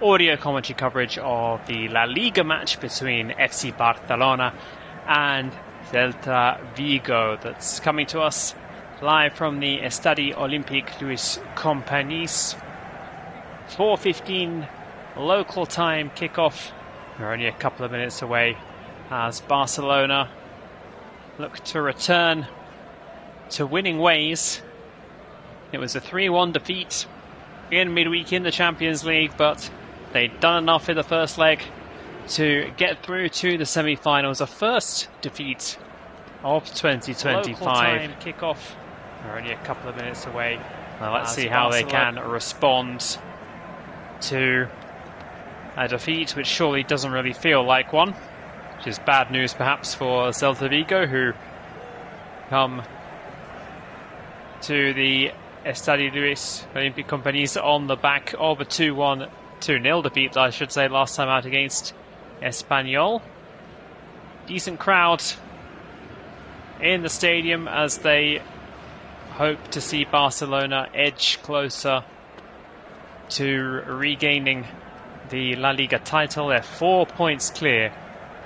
audio commentary coverage of the La Liga match between FC Barcelona and Celta Vigo. That's coming to us live from the Estadi Olympique Luis Companys. 4:15 local time kickoff. We're only a couple of minutes away as Barcelona look to return to winning ways. It was a 3-1 defeat in midweek in the Champions League, but they'd done enough in the first leg to get through to the semi-finals. A first defeat of 2025. Local time kickoff. We're only a couple of minutes away. Now let's see how they can respond to a defeat which surely doesn't really feel like one, which is bad news perhaps for Celta Vigo, who come to the Estadi Luis Olympique Companys on the back of a 2-0 defeat, I should say, last time out against Espanyol. Decent crowd in the stadium as they hope to see Barcelona edge closer to regaining the La Liga title. They're 4 points clear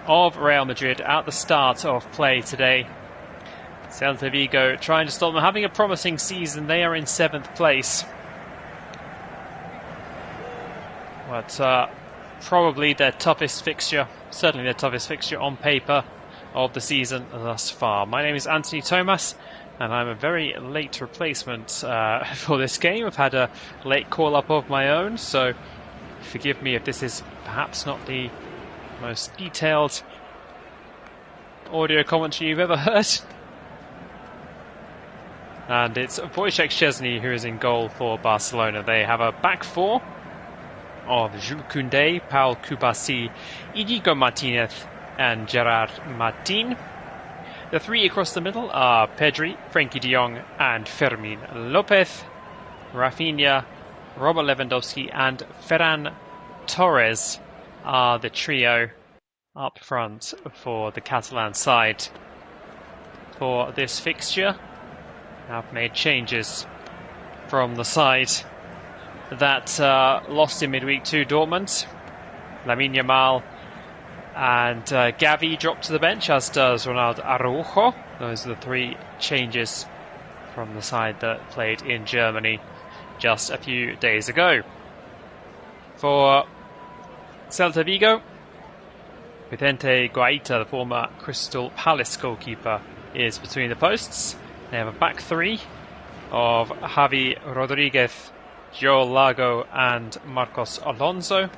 of Real Madrid at the start of play today. Celta Vigo trying to stop them, having a promising season. They are in 7th place. But probably their toughest fixture, certainly their toughest fixture on paper of the season thus far. My name is Anthony Thomas, and I'm a very late replacement for this game. I've had a late call-up of my own, so forgive me if this is perhaps not the most detailed audio commentary you've ever heard. And it's Wojciech Szczesny who is in goal for Barcelona. They have a back four of Jules Koundé, Paul Kubasi, Inigo Martinez and Gerard Martin. The three across the middle are Pedri, Frenkie de Jong and Fermin Lopez. Raphinha, Robert Lewandowski and Ferran Torres are the trio up front for the Catalan side for this fixture. Have made changes from the side that lost in midweek to Dortmund. Lamine Yamal and Gavi dropped to the bench, as does Ronaldo Araujo. Those are the three changes from the side that played in Germany just a few days ago. For Celta Vigo, Vicente Guaita, the former Crystal Palace goalkeeper, is between the posts. They have a back three of Javi Rodriguez, Joel Lago and Marcos Alonso.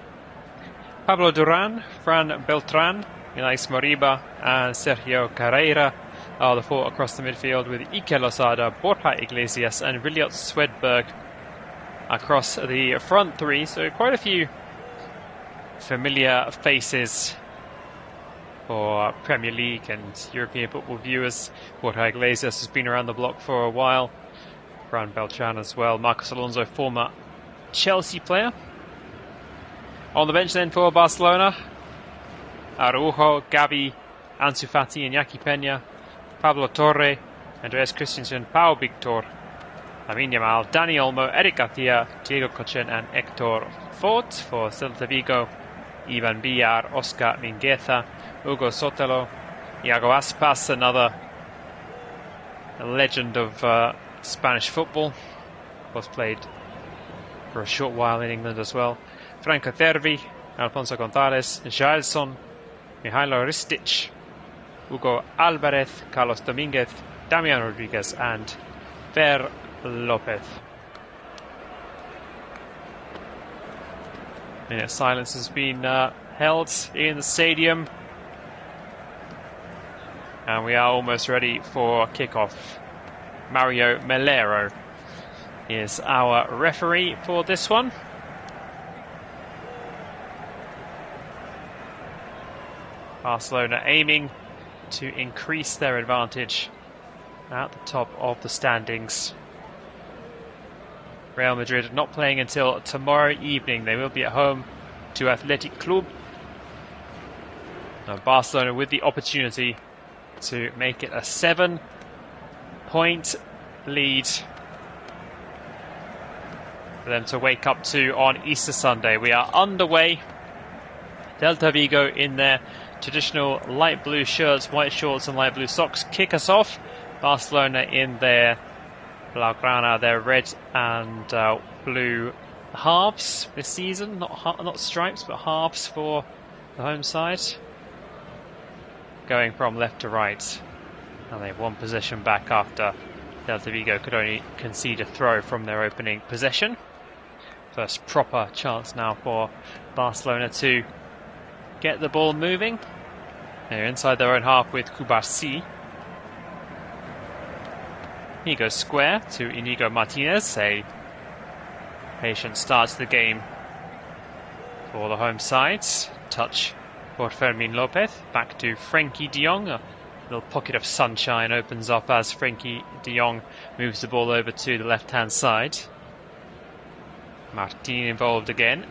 Pablo Duran, Fran Beltran, Milais Moriba and Sergio Carreira are the four across the midfield, with Iker Losada, Borja Iglesias and Williot Swedberg across the front three. So quite a few familiar faces for Premier League and European football viewers. Borja Iglesias has been around the block for a while. Fran Beltran as well. Marcos Alonso, former Chelsea player. On the bench then for Barcelona, Araujo, Gavi, Ansu Fati, Iñaki Peña, Pablo Torre, Andreas Christensen, Pau Victor, Lamine Yamal, Dani Olmo, Eric Garcia, Diego Cochen and Hector Fort. For Celta Vigo, Ivan Villar, Oscar Mingueza, Hugo Sotelo, Iago Aspas, another legend of Spanish football, was played for a short while in England as well. Franco Cervi, Alfonso Gonzalez, Jailson, Mihailo Ristic, Hugo Alvarez, Carlos Dominguez, Damian Rodriguez and Fer Lopez. A minute of silence has been held in the stadium, and we are almost ready for kickoff. Mario Melero is our referee for this one. Barcelona aiming to increase their advantage at the top of the standings. Real Madrid not playing until tomorrow evening. They will be at home to Athletic Club. Now Barcelona with the opportunity to make it a 7-point lead for them to wake up to on Easter Sunday. We are underway. Celta Vigo in their traditional light blue shirts, white shorts and light blue socks kick us off. Barcelona in their Blaugrana, their red and blue halves this season. Not stripes, but halves for the home side. Going from left to right. And they have one possession back after Celta Vigo could only concede a throw from their opening possession. First proper chance now for Barcelona to get the ball moving. They're inside their own half with Cubarsí. He goes square to Inigo Martinez. A patient start to the game for the home side. Touch for Fermín López. Back to Frenkie de Jong. A little pocket of sunshine opens up as Frenkie de Jong moves the ball over to the left-hand side. Martin involved again.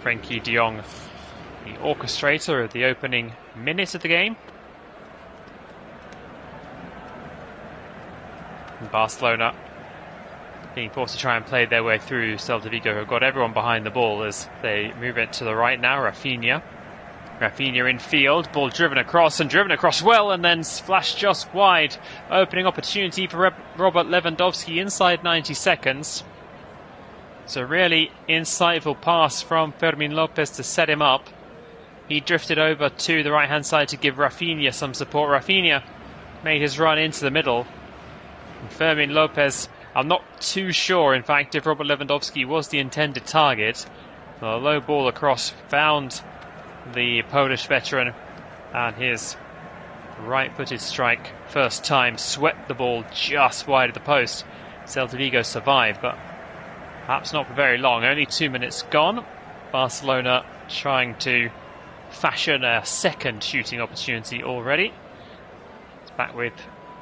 Frenkie de Jong, the orchestrator of the opening minute of the game. And Barcelona being forced to try and play their way through Celta Vigo, who have got everyone behind the ball as they move it to the right now. Raphinha in field, ball driven across well, and then flashed just wide. Opening opportunity for Robert Lewandowski inside 90 seconds. It's a really insightful pass from Fermín López to set him up. He drifted over to the right-hand side to give Raphinha some support. Raphinha made his run into the middle. And Fermín López, I'm not too sure, in fact, if Robert Lewandowski was the intended target. A low ball across found the Polish veteran, and his right-footed strike, first time, swept the ball just wide of the post. Celta Vigo survived, but perhaps not for very long. Only 2 minutes gone. Barcelona trying to fashion a second shooting opportunity already. It's back with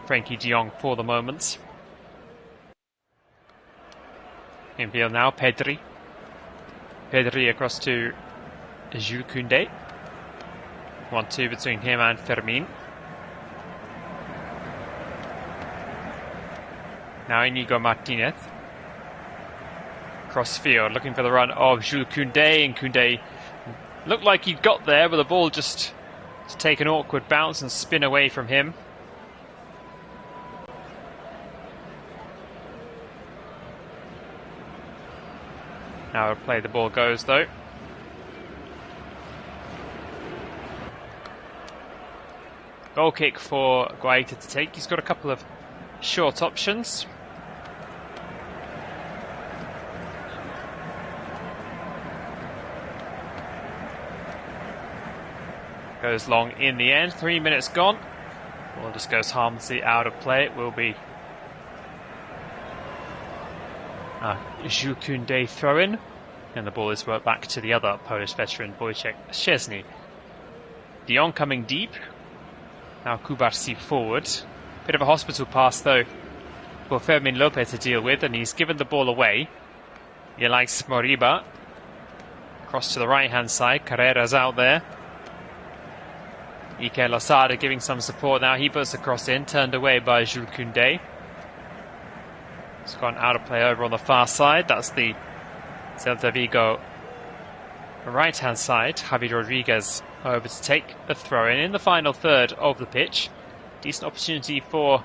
Frenkie de Jong for the moment. In field now, Pedri. Pedri across to Jules Koundé. 1-2 between him and Fermín. Now Inigo Martinez. Cross field, looking for the run of Jules Koundé, and Koundé looked like he got there, but the ball just to take an awkward bounce and spin away from him. Now play the ball goes though. Goal kick for Guaita to take. He's got a couple of short options. Goes long in the end. 3 minutes gone. Ball just goes harmlessly out of play. It will be Jules Koundé throw-in. And the ball is worked back to the other Polish veteran, Wojciech Szczesny. De Jong coming deep. Now Cubarsí forward. Bit of a hospital pass though for Fermín López to deal with, and he's given the ball away. He likes Moriba. Cross to the right-hand side. Carrera's out there. Ike Losada giving some support now. He puts the cross in, turned away by Jules Koundé. It's gone out of play over on the far side. That's the Celta Vigo right-hand side. Javi Rodriguez over to take the throw-in in the final third of the pitch. Decent opportunity for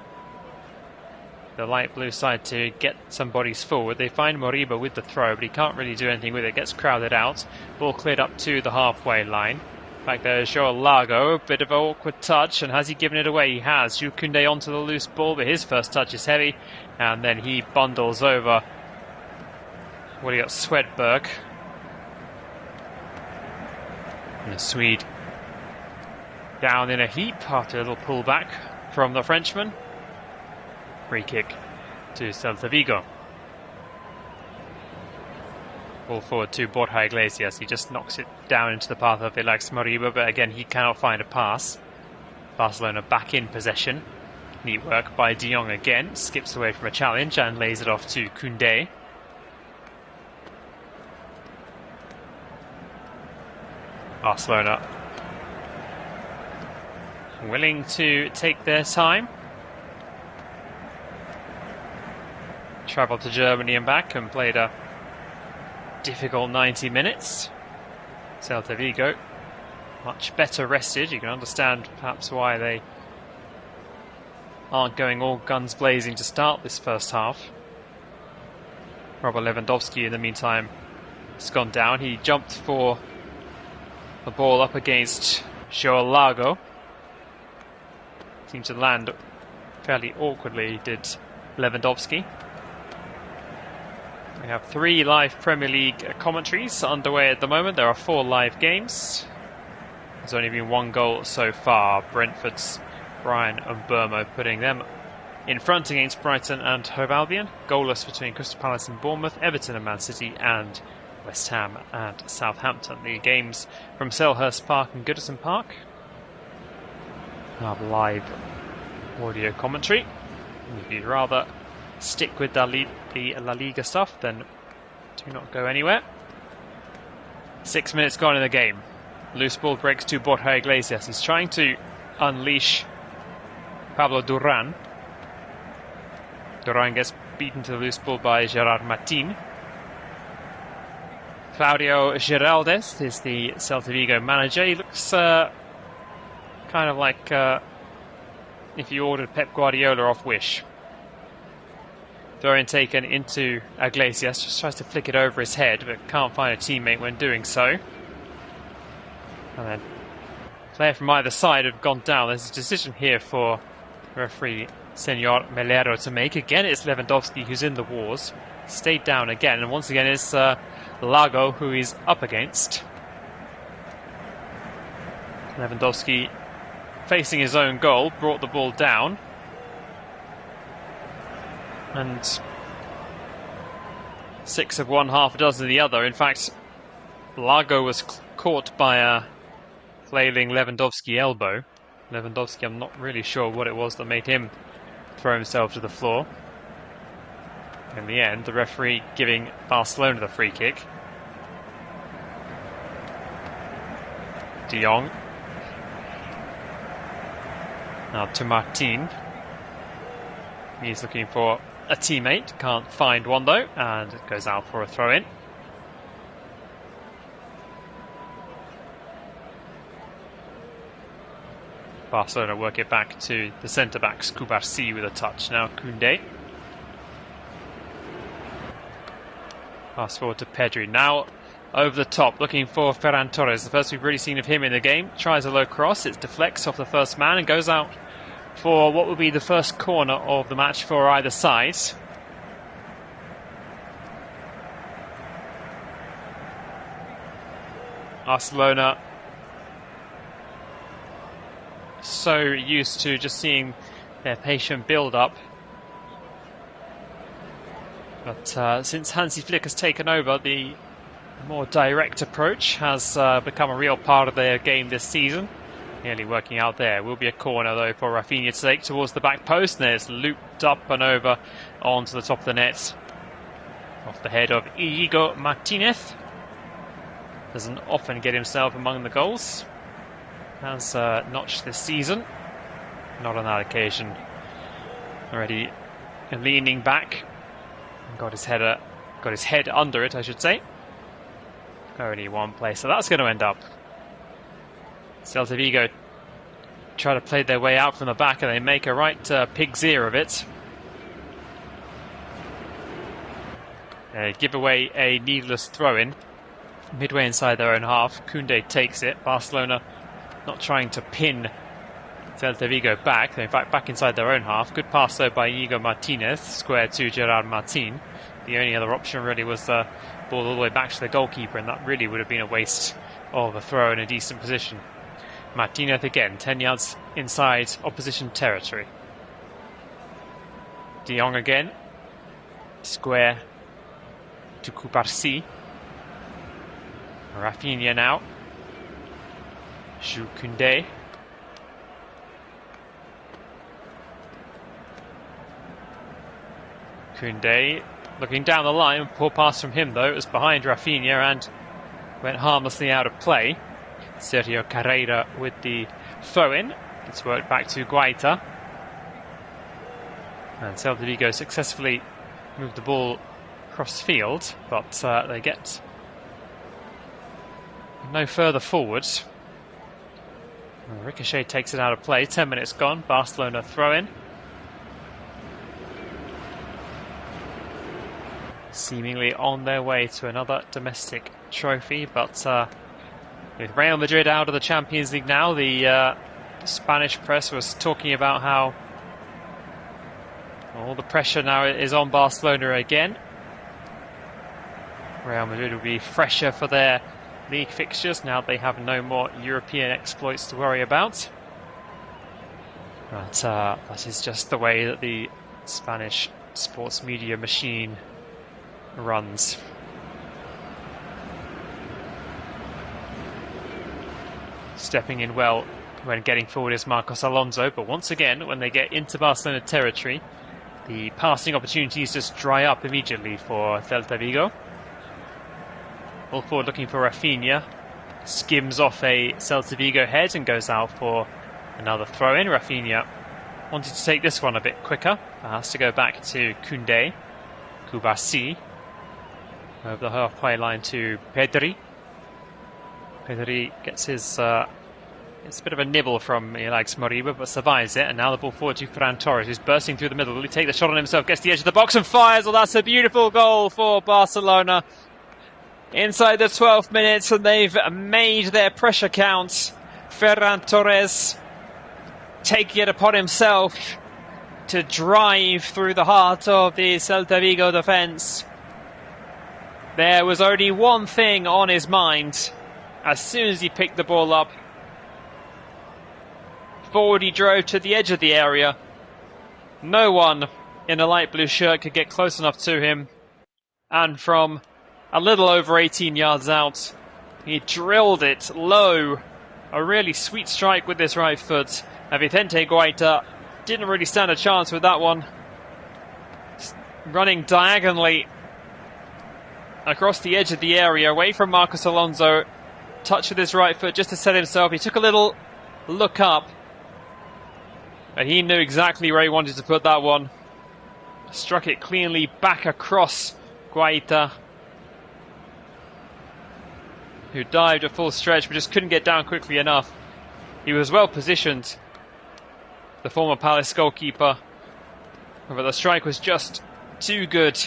the light blue side to get some bodies forward. They find Moriba with the throw, but he can't really do anything with it. Gets crowded out. Ball cleared up to the halfway line. Back there is João Lago, a bit of an awkward touch, and has he given it away? He has. Jules Koundé onto the loose ball, but his first touch is heavy, and then he bundles over. Well, he got Swedberg. And the Swede down in a heap after a little pullback from the Frenchman. Free kick to Celta Vigo. Ball forward to Borja Iglesias. He just knocks it down into the path of Alex Moriba, but again he cannot find a pass. Barcelona back in possession. Neat work by de Jong again. Skips away from a challenge and lays it off to Koundé. Barcelona willing to take their time. travelled to Germany and back and played a difficult 90 minutes. Celta Vigo, much better rested. You can understand perhaps why they aren't going all guns blazing to start this first half. Robert Lewandowski, in the meantime, has gone down. He jumped for the ball up against Joel Lago. Seemed to land fairly awkwardly, did Lewandowski. We have 3 live Premier League commentaries underway at the moment. There are 4 live games. There's only been 1 goal so far. Brentford's Brian Mbeumo putting them in front against Brighton and Hove Albion. Goalless between Crystal Palace and Bournemouth, Everton and Man City, and West Ham and Southampton. The games from Selhurst Park and Goodison Park have live audio commentary. If you'd rather stick with the La Liga stuff, then do not go anywhere. 6 minutes gone in the game. Loose ball breaks to Borja Iglesias. He's trying to unleash Pablo Duran. Duran gets beaten to the loose ball by Gerard Martin. Claudio Giraldez is the Celta Vigo manager. He looks kind of like if you ordered Pep Guardiola off Wish. Throw-in taken into Iglesias, just tries to flick it over his head, but can't find a teammate when doing so. And then player from either side have gone down. There's a decision here for referee Senor Melero to make. Again, it's Lewandowski who's in the wars. Stayed down again, and once again it's Lago who he's up against. Lewandowski, facing his own goal, brought the ball down. And 6 of one, half a dozen of the other. In fact, Lago was caught by a flailing Lewandowski elbow. Lewandowski, I'm not really sure what it was that made him throw himself to the floor. In the end, the referee giving Barcelona the free kick. De Jong. Now to Martin. He's looking for a teammate. Can't find one though, and it goes out for a throw-in. Barcelona work it back to the centre-backs. Kubarsi with a touch. Now Koundé. Pass forward to Pedri. Now over the top, looking for Ferran Torres. The first we've really seen of him in the game. Tries a low cross. It deflects off the first man and goes out for what will be the first corner of the match for either side. Barcelona so used to just seeing their patient build-up. But since Hansi Flick has taken over, the more direct approach has become a real part of their game this season. Nearly working out there. Will be a corner though for Raphinha to take towards the back post. And it's looped up and over onto the top of the net. Off the head of Íñigo Martínez. Doesn't often get himself among the goals. Has notched this season. Not on that occasion. Already leaning back. Got his head under it, I should say. Only one play, so that's going to end up. Celta Vigo try to play their way out from the back, and they make a right pig's ear of it. They give away a needless throw-in midway inside their own half. Koundé takes it. Barcelona not trying to pin Celta Vigo back. They're in fact back inside their own half. Good pass though by Íñigo Martínez, square to Gerard Martin. The only other option really was the ball all the way back to the goalkeeper, and that really would have been a waste of a throw in a decent position. Martínez again, 10 yards inside opposition territory. De Jong again, square to Kubarsi. Raphinha now. Jules Koundé. Koundé looking down the line. Poor pass from him though. It was behind Raphinha and went harmlessly out of play. Sergio Carreira with the throw-in. It's worked back to Guaita. And Celta Vigo successfully move the ball across field, but they get no further forward. Ricochet takes it out of play. 10 minutes gone. Barcelona throw in. Seemingly on their way to another domestic trophy, but with Real Madrid out of the Champions League now, the Spanish press was talking about how all the pressure now is on Barcelona again. Real Madrid will be fresher for their league fixtures now they have no more European exploits to worry about. But that is just the way that the Spanish sports media machine runs. Stepping in well when getting forward is Marcos Alonso, but once again, when they get into Barcelona territory, the passing opportunities just dry up immediately for Celta Vigo. All forward looking for Raphinha. Skims off a Celta Vigo head and goes out for another throw-in. Raphinha wanted to take this one a bit quicker. Has to go back to Koundé. Kubasi. Over the halfway line to Pedri. Pedri gets his... it's a bit of a nibble from Alex Moriba, but survives it. And now the ball forward to Ferran Torres, who's bursting through the middle. Will he take the shot on himself? Gets to the edge of the box and fires. Well, that's a beautiful goal for Barcelona. Inside the 12th minutes, and they've made their pressure count. Ferran Torres taking it upon himself to drive through the heart of the Celta Vigo defence. There was only one thing on his mind as soon as he picked the ball up. Forward he drove to the edge of the area. No one in a light blue shirt could get close enough to him. And from a little over 18 yards out, he drilled it low. A really sweet strike with this right foot. And Vicente Guaita didn't really stand a chance with that one. Just running diagonally across the edge of the area, away from Marcos Alonso. Touch with his right foot just to set himself. He took a little look up, and he knew exactly where he wanted to put that one. Struck it cleanly back across Guaita, who dived at full stretch but just couldn't get down quickly enough. He was well positioned, the former Palace goalkeeper, but the strike was just too good.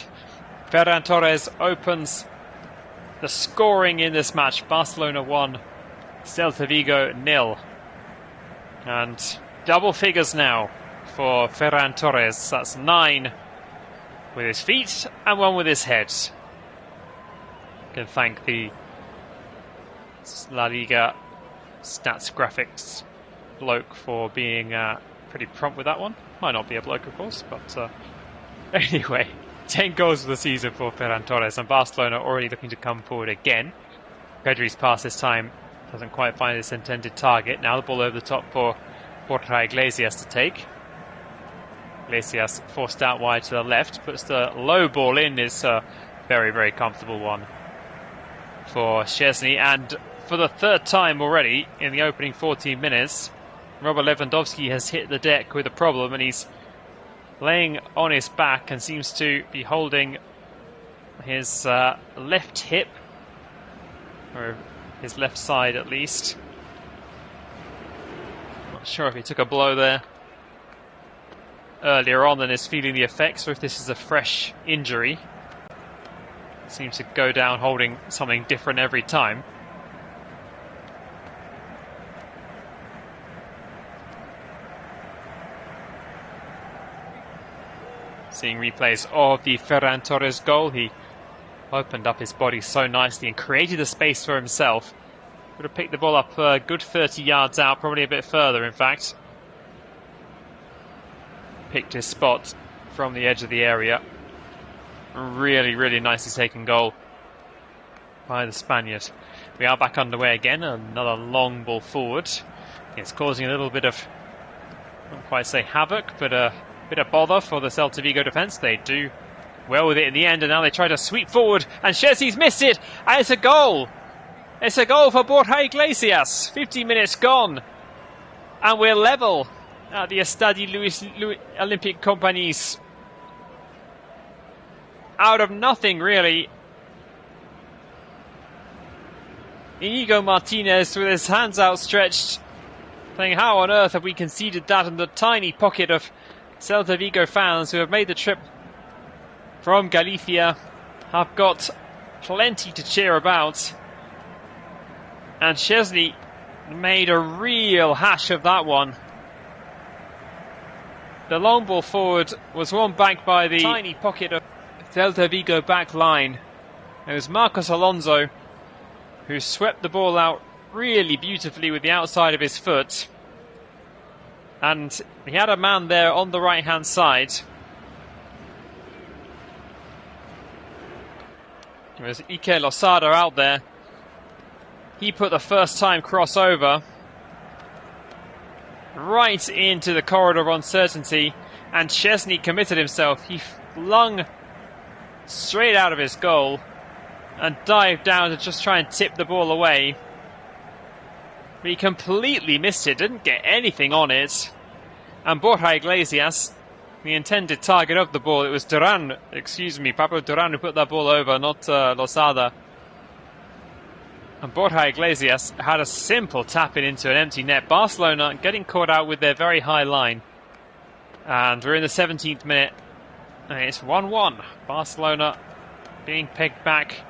Ferran Torres opens the scoring in this match. Barcelona 1, Celta Vigo 0. And double figures now for Ferran Torres. That's 9 with his feet and 1 with his head. Can thank the La Liga stats graphics bloke for being pretty prompt with that one. Might not be a bloke, of course, but anyway, 10 goals for the season for Ferran Torres, and Barcelona already looking to come forward again. Pedri's pass this time doesn't quite find its intended target. Now the ball over the top for Borja Iglesias to take. Iglesias forced out wide to the left, puts the low ball in. Is a very, very comfortable one for Szczesny, and for the third time already in the opening 14 minutes, Robert Lewandowski has hit the deck with a problem, and he's laying on his back and seems to be holding his left hip, or his left side at least. Not sure if he took a blow there earlier on and is feeling the effects, or if this is a fresh injury. Seems to go down holding something different every time. Seeing replays of the Ferran Torres goal, he opened up his body so nicely and created a space for himself. Would have picked the ball up a good 30 yards out, probably a bit further in fact. Picked his spot from the edge of the area. Really, really nicely taken goal by the Spaniard. We are back underway again. Another long ball forward. It's causing a little bit of, I won't quite say havoc, but a bit of bother for the Celta Vigo defence. They do well with it in the end, and now they try to sweep forward, and Szczesny's missed it, and it's a goal. It's a goal for Borja Iglesias. 50 minutes gone, and we're level at the Estadi Luis Olympic Company's out of nothing, really. Inigo Martinez with his hands outstretched, saying, how on earth have we conceded that? In the tiny pocket of Celta Vigo fans who have made the trip from Galicia have got plenty to cheer about. And Szczesny made a real hash of that one. The long ball forward was won back by the tiny pocket of Celta Vigo back line. It was Marcos Alonso who swept the ball out really beautifully with the outside of his foot. And he had a man there on the right hand side. It was Ike Losada out there. He put the first time crossover right into the corridor of uncertainty, and Szczesny committed himself. He flung straight out of his goal and dived down to just try and tip the ball away. But he completely missed it, didn't get anything on it. And Borja Iglesias, the intended target of the ball, it was Pablo Duran who put that ball over, not Losada. And Borja Iglesias had a simple tap-in into an empty net. Barcelona getting caught out with their very high line. And we're in the 17th minute. And it's 1-1. Barcelona being pegged back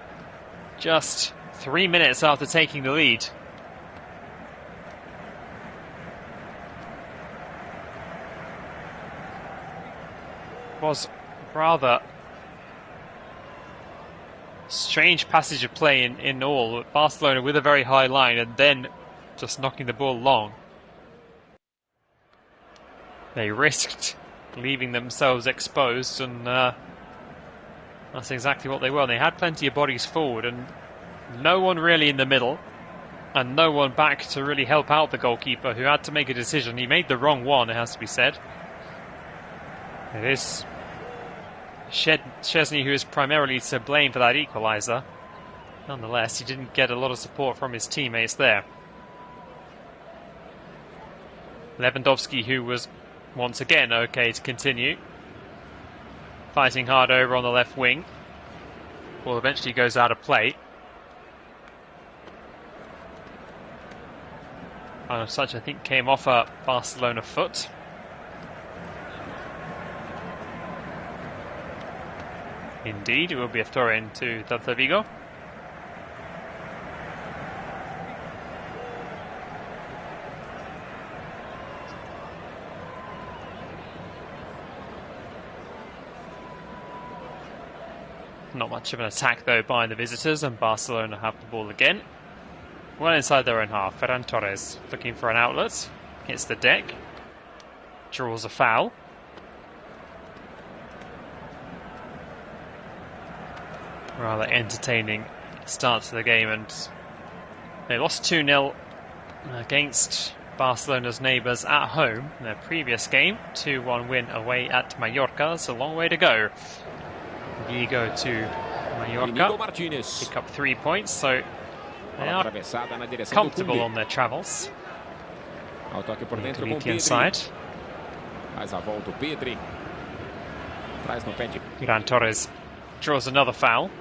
just 3 minutes after taking the lead. It was rather strange passage of play in all. Barcelona with a very high line and then just knocking the ball long. They risked leaving themselves exposed, and that's exactly what they were. They had plenty of bodies forward and no one really in the middle and no one back to really help out the goalkeeper, who had to make a decision. He made the wrong one, it has to be said. It is Szczesny who is primarily to blame for that equaliser. Nonetheless, he didn't get a lot of support from his teammates there. Lewandowski, who was once again okay to continue, fighting hard over on the left wing. Ball eventually goes out of play. And as such, I think came off a Barcelona foot. Indeed, it will be a throw-in to Celta Vigo. Not much of an attack though by the visitors, and Barcelona have the ball again. Well inside their own half. Ferran Torres looking for an outlet. Hits the deck. Draws a foul. Rather entertaining start to the game, and they lost 2-0 against Barcelona's neighbours at home in their previous game. 2-1 win away at Mallorca. It's a long way to go. Vigo to Mallorca, pick up 3 points, so they are comfortable on their travels. Into the inside. Ferran Torres draws another foul.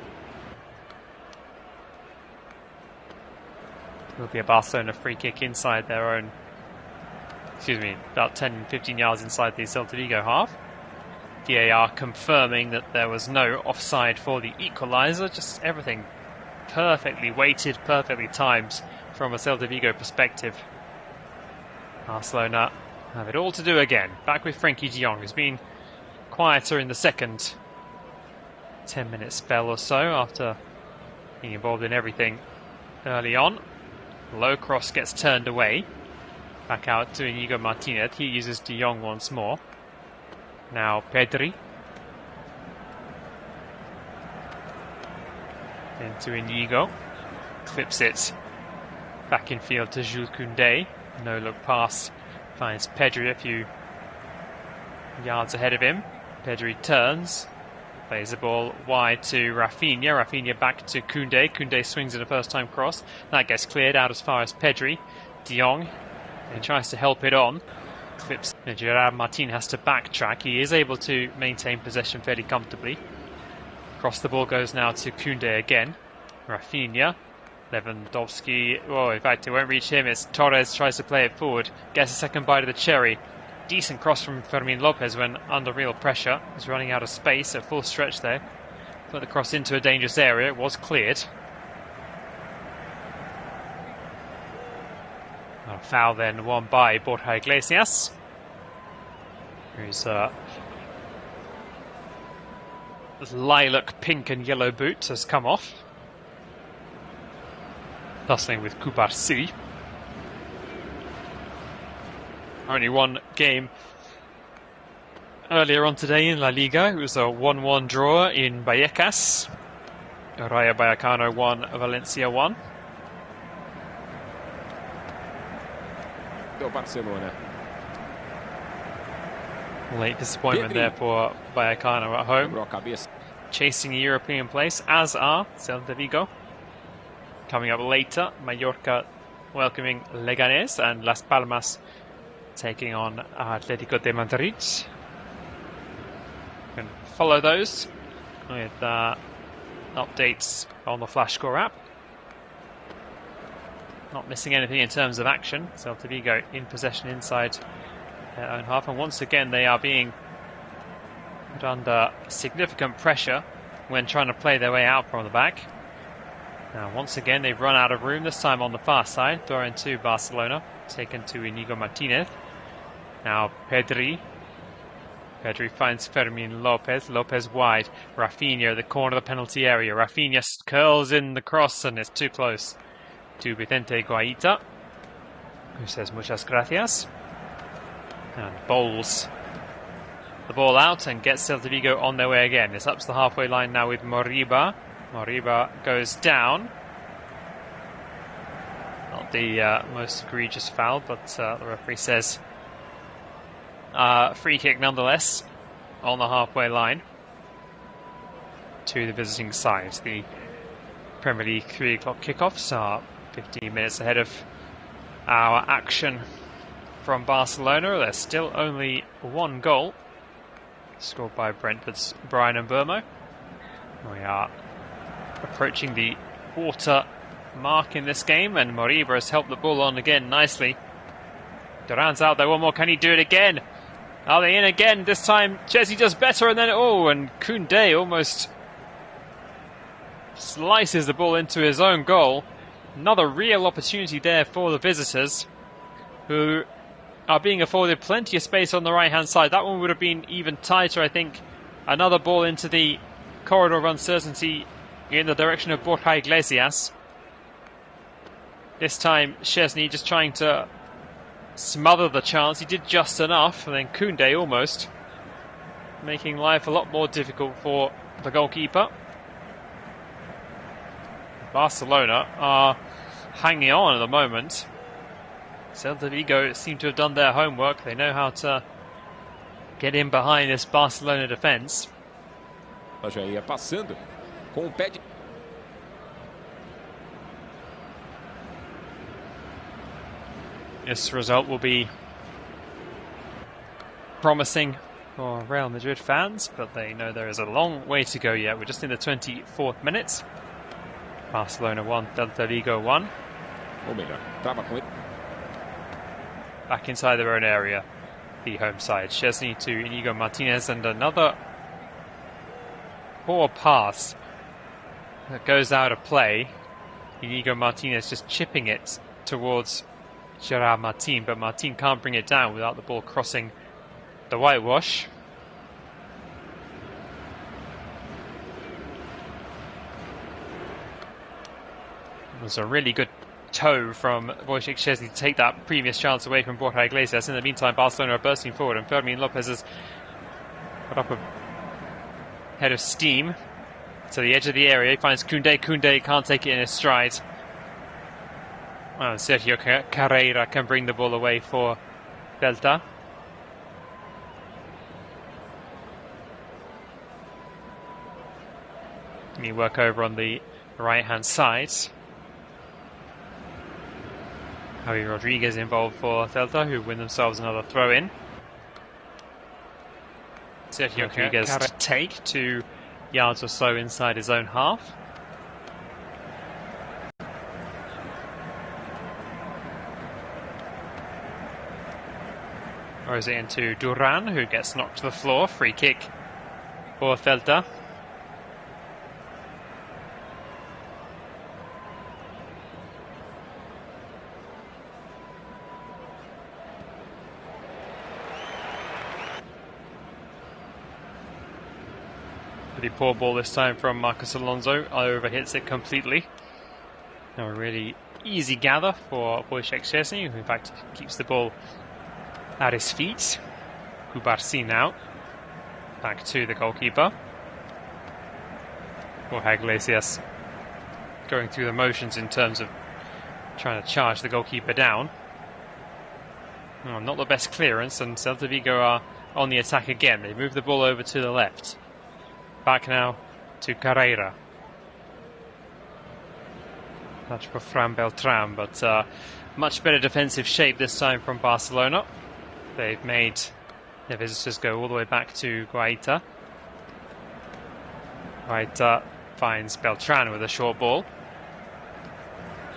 Will be a Barcelona free kick inside their own, about 10-15 yards inside the Celta Vigo half. VAR confirming that there was no offside for the equaliser. Just everything perfectly weighted, perfectly timed from a Celta Vigo perspective. Barcelona have it all to do again. Back with Frenkie de Jong, who's been quieter in the second 10-minute spell or so after being involved in everything early on. Low cross gets turned away. Back out to Inigo Martinez. He uses de Jong once more. Now Pedri. Into Inigo. Clips it back in field to Jules Koundé. No look pass. Finds Pedri a few yards ahead of him. Pedri turns. Plays the ball wide to Raphinha. Raphinha back to Koundé. Koundé swings in a first time cross. That gets cleared out as far as Pedri. De Jong. He tries to help it on. Clips. Gerard Martin has to backtrack. He is able to maintain possession fairly comfortably. Across the ball goes now to Koundé again. Raphinha. Lewandowski. Oh, in fact, it won't reach him. It's Torres tries to play it forward. Gets a second bite of the cherry. Decent cross from Fermin Lopez when under real pressure. He's running out of space at full stretch there. Put the cross into a dangerous area. It was cleared. A foul then won by Borja Iglesias, whose lilac, pink and yellow boot has come off. Tussling with Kubarsi. Only one game earlier on today in La Liga. It was a 1-1 draw in Vallecas. Rayo Vallecano 1, Valencia 1. Barcelona. Late disappointment there for Vallecano at home. Chasing a European place, as are Celta de Vigo. Coming up later, Mallorca welcoming Leganés and Las Palmas taking on Atlético de Madrid. You can follow those with updates on the Flash Score app. Not missing anything in terms of action. Celta Vigo in possession inside their own half, and once again they are being put under significant pressure when trying to play their way out from the back. Now once again they've run out of room, this time on the far side. Throw in to Barcelona, taken to Inigo Martinez. Now Pedri finds Fermin Lopez. Lopez wide. Raphinha at the corner of the penalty area. Raphinha curls in the cross and it's too close to Vicente Guaita, who says muchas gracias, and bowls the ball out and gets Celta Vigo on their way again. It's up to the halfway line now with Moriba. Moriba goes down. Not the most egregious foul, but the referee says free kick nonetheless on the halfway line to the visiting side. The Premier League 3 o'clock kickoffs are 15 minutes ahead of our action from Barcelona. There's still only one goal scored by Brentford's Brian Mbeumo. We are approaching the quarter mark in this game, and Moriba has helped the ball on again nicely. Duran's out there, one more, can he do it again? Are they in again? This time Chelsea does better, and then and Koundé almost slices the ball into his own goal. Another real opportunity there for the visitors, who are being afforded plenty of space on the right hand side. That one would have been even tighter, I think. Another ball into the corridor of uncertainty in the direction of Borja Iglesias. This time Szczesny just trying to smother the chance. He did just enough, and then Koundé almost making life a lot more difficult for the goalkeeper. Barcelona are hanging on at the moment. Celta Vigo seem to have done their homework. They know how to get in behind this Barcelona defence. This result will be promising for Real Madrid fans, but they know there is a long way to go yet. We're just in the 24th minute. Barcelona 1, Celta Vigo 1. Back inside their own area, the home side. Szczesny to Inigo Martinez, and another poor pass that goes out of play. Inigo Martinez just chipping it towards Gerard Martin, but Martin can't bring it down without the ball crossing the whitewash. It was a really good toe from Wojciech Szczesny to take that previous chance away from Borja Iglesias. In the meantime, Barcelona are bursting forward, and Fermin Lopez has put up a head of steam to the edge of the area. He finds Koundé. Koundé can't take it in his stride. Well, Sergio Carrera can bring the ball away for Celta. You work over on the right-hand side. Javi Rodriguez involved for Celta, who win themselves another throw-in. Sergio Rodriguez to take to yards or so inside his own half. Or is it into Duran, who gets knocked to the floor? Free kick for Celta. Pretty poor ball this time from Marcos Alonso. Overhits it completely. Now a really easy gather for Wojciech Szczesny, who in fact keeps the ball at his feet. Kubarsi now. Back to the goalkeeper. Borja Iglesias going through the motions in terms of trying to charge the goalkeeper down. Oh, not the best clearance, and Celta Vigo are on the attack again. They move the ball over to the left. Back now to Carreira. Touch for Fran Beltran, but much better defensive shape this time from Barcelona. They've made the visitors go all the way back to Guaita. Guaita finds Beltran with a short ball.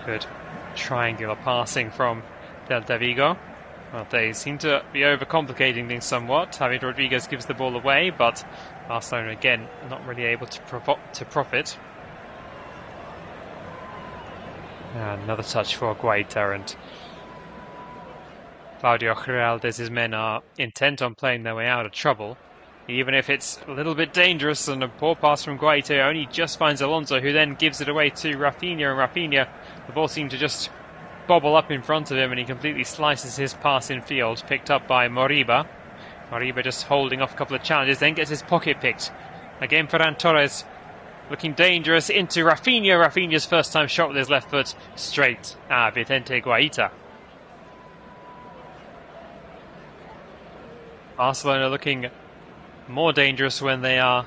Good triangular passing from Celta Vigo. Well, they seem to be overcomplicating things somewhat. Javier Rodriguez gives the ball away, but Barcelona again not really able to profit. And another touch for Guaita, and Claudio Giraldez's men are intent on playing their way out of trouble. Even if it's a little bit dangerous, and a poor pass from Guaita only just finds Alonso, who then gives it away to Raphinha, and Raphinha, the ball seemed to just bobble up in front of him, and he completely slices his pass in field, picked up by Moriba. Moriba just holding off a couple of challenges, then gets his pocket picked. Again, Ferran Torres looking dangerous into Raphinha. Raphinha's first time shot with his left foot straight at Vicente Guaita. Barcelona looking more dangerous when they are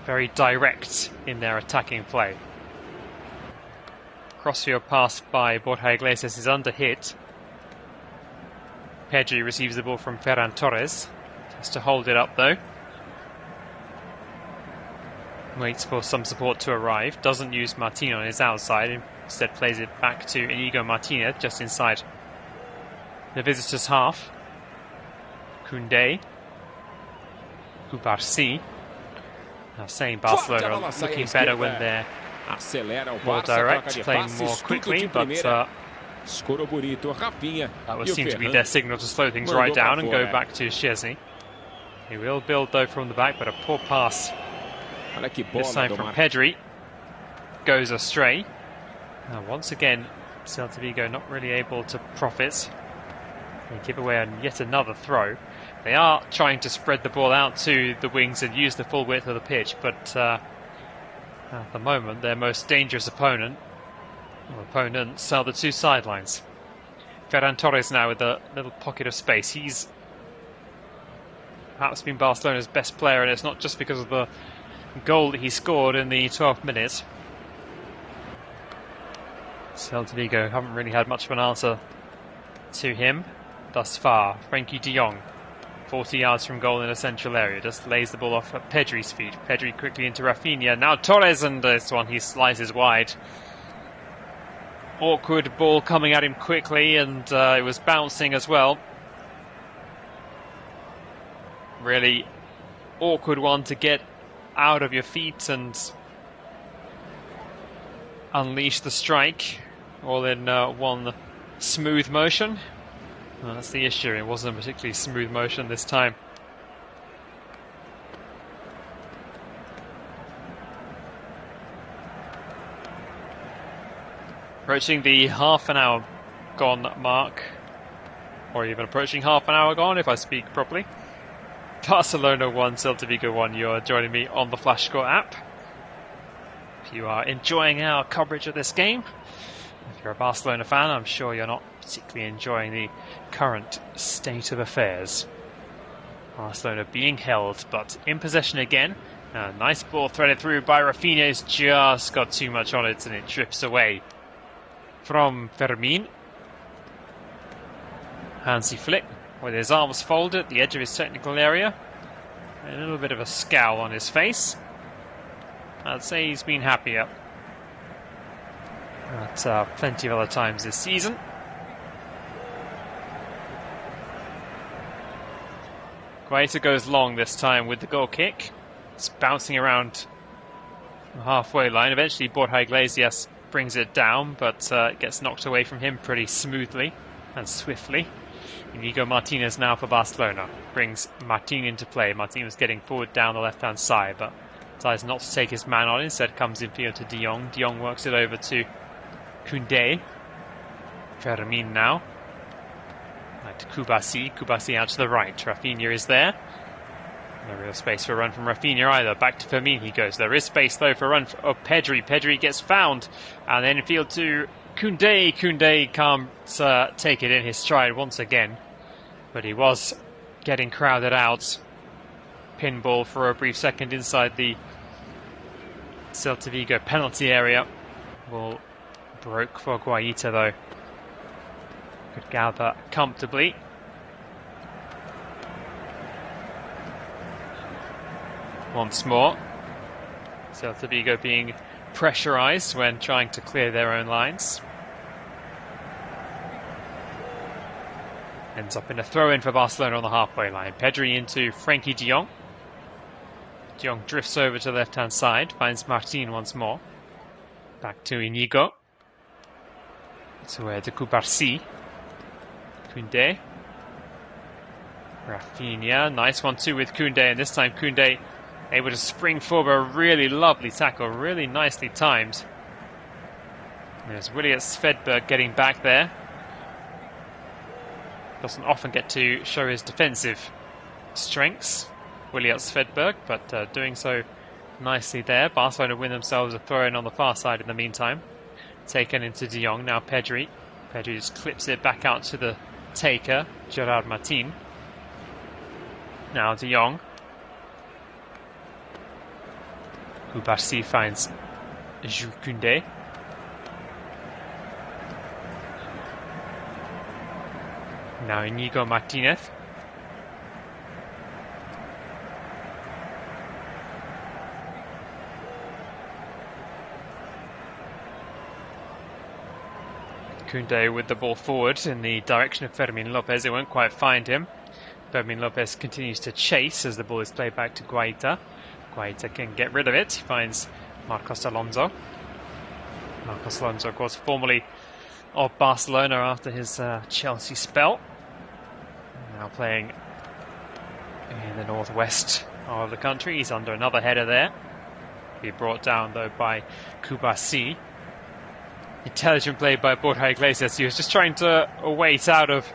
very direct in their attacking play. Crossfield pass by Borja Iglesias is under hit. Pedri receives the ball from Ferran Torres. Has to hold it up though. Waits for some support to arrive. Doesn't use Martin on his outside. Instead plays it back to Inigo Martinez just inside the visitors' half. Koundé. Kubarsi. Now saying Barcelona are looking better when they're more direct, playing more quickly, but that would seem to be their signal to slow things right down and go back to Szczesny. He will build though from the back, but a poor pass this time from Pedri goes astray. Now once again, Celta Vigo not really able to profit. They give away yet another throw. They are trying to spread the ball out to the wings and use the full width of the pitch, but at the moment their most dangerous opponents are the two sidelines. Ferran Torres now with a little pocket of space. He's perhaps been Barcelona's best player, and it's not just because of the goal that he scored in the 12th minute. Celta Vigo haven't really had much of an answer to him thus far. Frenkie de Jong, 40 yards from goal in a central area, just lays the ball off at Pedri's feet. Pedri quickly into Raphinha. Now Torres, and this one he slices wide. Awkward ball coming at him quickly, and it was bouncing as well. Really awkward one to get out of your feet and unleash the strike all in one smooth motion. Well, that's the issue, it wasn't a particularly smooth motion this time. Approaching the half an hour gone mark, or even approaching half an hour gone if I speak properly. Barcelona 1, Celta Vigo 1. You're joining me on the Flash Score app. If you are enjoying our coverage of this game, if you're a Barcelona fan, I'm sure you're not particularly enjoying the current state of affairs. Barcelona being held, but in possession again. A nice ball threaded through by Raphinha. It's just got too much on it and it drifts away from Fermin. Hansi Flick with his arms folded at the edge of his technical area. A little bit of a scowl on his face. I'd say he's been happier at plenty of other times this season. Guaita goes long this time with the goal kick. It's bouncing around the halfway line. Eventually Borja Iglesias brings it down, but it gets knocked away from him pretty smoothly and swiftly. Inigo Martinez now for Barcelona. Brings Martin into play. Martin was getting forward down the left-hand side, but decides not to take his man on. Instead comes infield to De Jong. De Jong works it over to Koundé. Fermin now. Right to Kubasi. Kubasi out to the right. Raphinha is there. No real space for a run from Raphinha either. Back to Fermin he goes. There is space though for a run of Pedri. Pedri gets found. And then infield to Koundé. Koundé can't take it in his stride once again. But he was getting crowded out. Pinball for a brief second inside the Celta Vigo penalty area. Ball broke for Guaita though. Could gather comfortably. Once more. Celta Vigo being pressurised when trying to clear their own lines. Ends up in a throw-in for Barcelona on the halfway line. Pedri into Frenkie de Jong. De Jong drifts over to the left-hand side, finds Martin once more. Back to Inigo. To Kubarsi. Koundé. Raphinha. Nice 1-2 with Koundé, and this time Koundé able to spring forward. A really lovely tackle, really nicely timed. There's Williat Svedberg getting back there. Doesn't often get to show his defensive strengths, Williat Svedberg, but doing so nicely there. Barcelona win themselves a throw-in on the far side in the meantime. Taken into De Jong, now Pedri. Pedri just clips it back out to the taker, Gerard Martin. Now De Jong. Kubarsi finds Jules Koundé. Now Inigo Martinez. Koundé with the ball forward in the direction of Fermin Lopez. It won't quite find him. Fermin Lopez continues to chase as the ball is played back to Guaita. Guaita can get rid of it. He finds Marcos Alonso. Marcos Alonso, of course, formerly of Barcelona after his Chelsea spell. Now playing in the northwest of the country. He's under another header there. Be brought down though by Kubasi. Intelligent play by Borja Iglesias. He was just trying to wait out of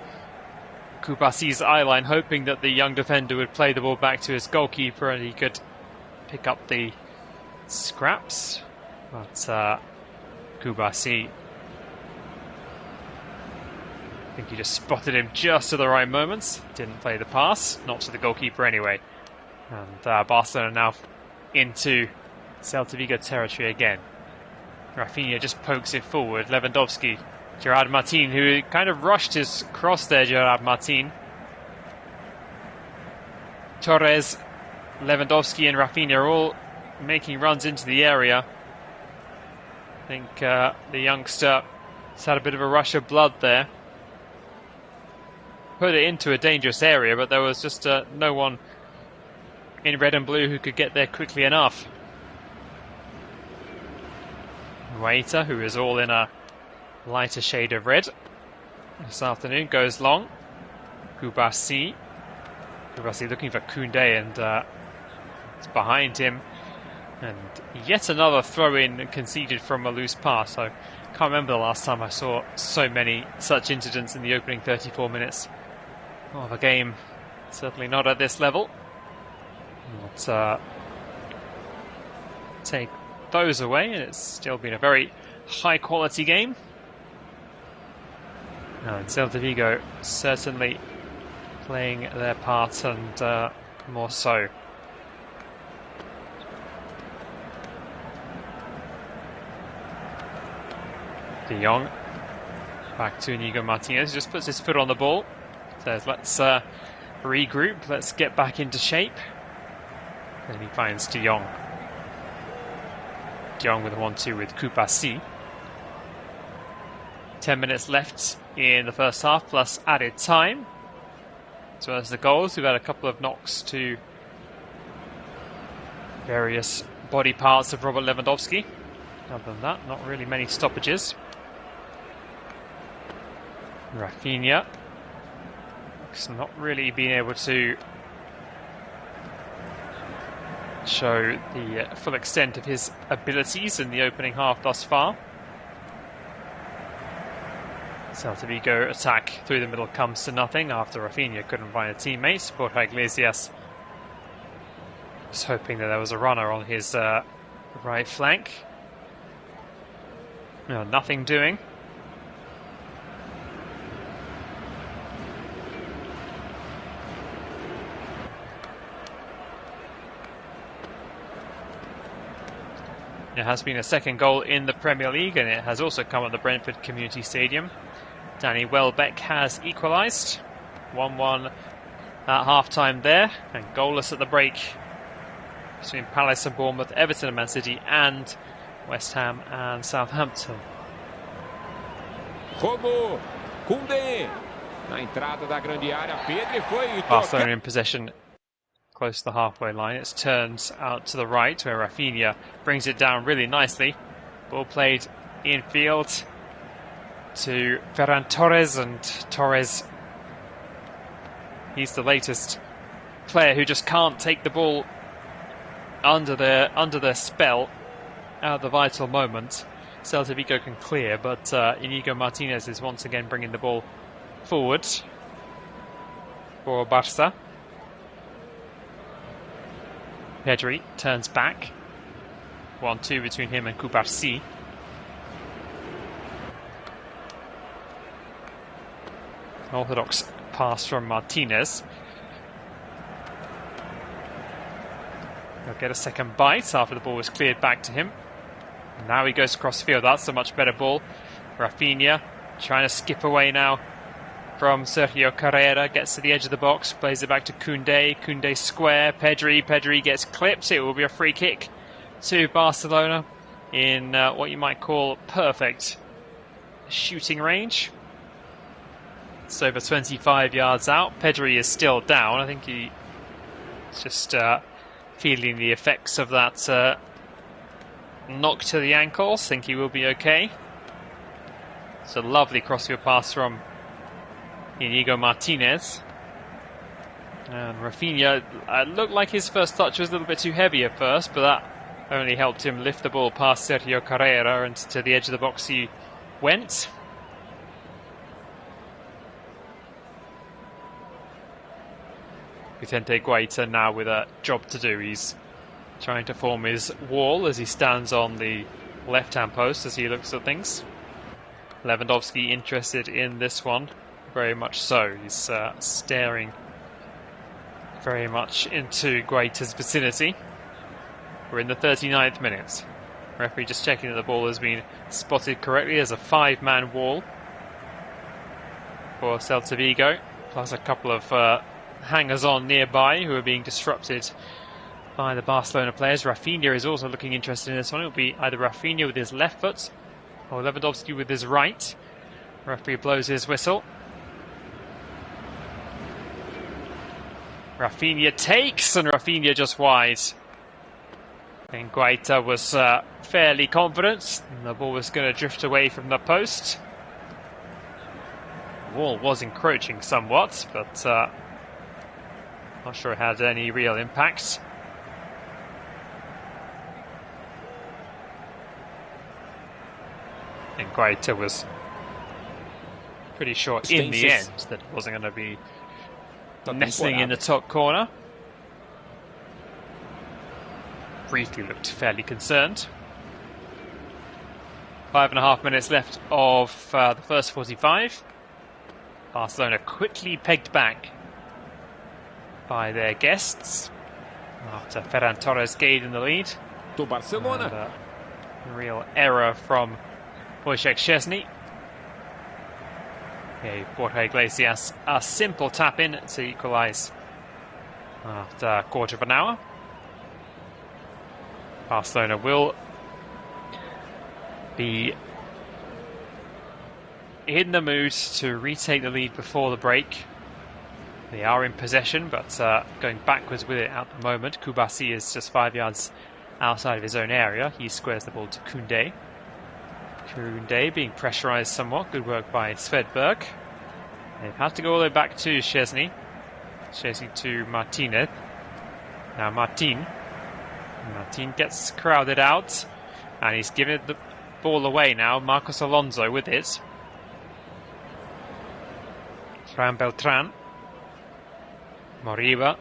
Kubasi's eye line, hoping that the young defender would play the ball back to his goalkeeper and he could pick up the scraps. But Kubasi, I think he just spotted him just to the right moments. Didn't play the pass, not to the goalkeeper anyway. And Barcelona now into Celta Vigo territory again. Raphinha just pokes it forward. Lewandowski, Gerard Martin, who kind of rushed his cross there, Gerard Martin. Torres, Lewandowski and Raphinha are all making runs into the area. I think the youngster has had a bit of a rush of blood there. Put it into a dangerous area, but there was just no one in red and blue who could get there quickly enough. Guaita, who is all in a lighter shade of red this afternoon, goes long. Kubasi looking for Koundé, and it's behind him. And yet another throw-in conceded from a loose pass. I can't remember the last time I saw so many such incidents in the opening 34 minutes of a game. Certainly not at this level. But take those away, and it's still been a very high quality game. And Celta Vigo certainly playing their part, and more so. De Jong back to Inigo Martinez, just puts his foot on the ball, says let's regroup, let's get back into shape. Then he finds De Jong. Young with a 1-2 with Kupasi. 10 minutes left in the first half, plus added time. As well as the goals, we've had a couple of knocks to various body parts of Robert Lewandowski. Other than that, not really many stoppages. Raphinha has not really been able to show the full extent of his abilities in the opening half thus far. Celta Vigo attack through the middle comes to nothing after Raphinha couldn't find a teammate. Borja Iglesias was hoping that there was a runner on his right flank. No, nothing doing. It has been a second goal in the Premier League, and it has also come at the Brentford Community Stadium. Danny Welbeck has equalised. 1-1 at half-time there, and goalless at the break between Palace and Bournemouth, Everton and Man City, and West Ham and Southampton. Barcelona in possession close to the halfway line. It's turned out to the right where Raphinha brings it down really nicely. Ball played infield to Ferran Torres, and Torres, he's the latest player who just can't take the ball under the spell at the vital moment. Celta Vigo can clear, but Inigo Martinez is once again bringing the ball forward for Barca. Pedri turns back. 1-2 between him and Kupasi. Orthodox pass from Martinez. He'll get a second bite after the ball was cleared back to him. Now he goes across field. That's a much better ball. Raphinha trying to skip away now from Sergio Carrera. Gets to the edge of the box. Plays it back to Koundé. Koundé square. Pedri gets clipped. It will be a free kick to Barcelona in what you might call perfect shooting range. It's over 25 yards out. Pedri is still down. I think he's just feeling the effects of that knock to the ankles. Think he will be okay. It's a lovely crossfield pass from Inigo Martinez. And Raphinha looked like his first touch was a little bit too heavy at first, but that only helped him lift the ball past Sergio Carrera, and to the edge of the box he went. Vicente Guaita now with a job to do. He's trying to form his wall as he stands on the left-hand post as he looks at things. Lewandowski interested in this one, very much so. He's staring very much into Guaita's vicinity. We're in the 39th minute. Referee just checking that the ball has been spotted correctly as a 5-man wall for Celta Vigo, plus a couple of hangers-on nearby who are being disrupted by the Barcelona players. Raphinha is also looking interested in this one. It will be either Raphinha with his left foot or Lewandowski with his right. Referee blows his whistle. Raphinha takes, and Raphinha just wide. And Guaita was fairly confident. The ball was going to drift away from the post. The wall was encroaching somewhat, but not sure it had any real impact. And Guaita was pretty sure in the end that it wasn't going to be nestling in the top corner. Briefly looked fairly concerned. 5.5 minutes left of the first 45. Barcelona quickly pegged back by their guests after Ferran Torres gained in the lead. To Barcelona. And a real error from Wojciech Szczesny. Borja Iglesias, a simple tap in to equalise after a quarter of an hour. Barcelona will be in the mood to retake the lead before the break. They are in possession, but going backwards with it at the moment. Kubasi is just 5 yards outside of his own area. He squares the ball to Koundé. Koundé being pressurised somewhat. Good work by Svedberg. They've had to go all the way back to Szczesny. Szczesny to Martinez. Now Martin gets crowded out, and he's giving the ball away now. Marcos Alonso with it. Fran Beltran. Moriba.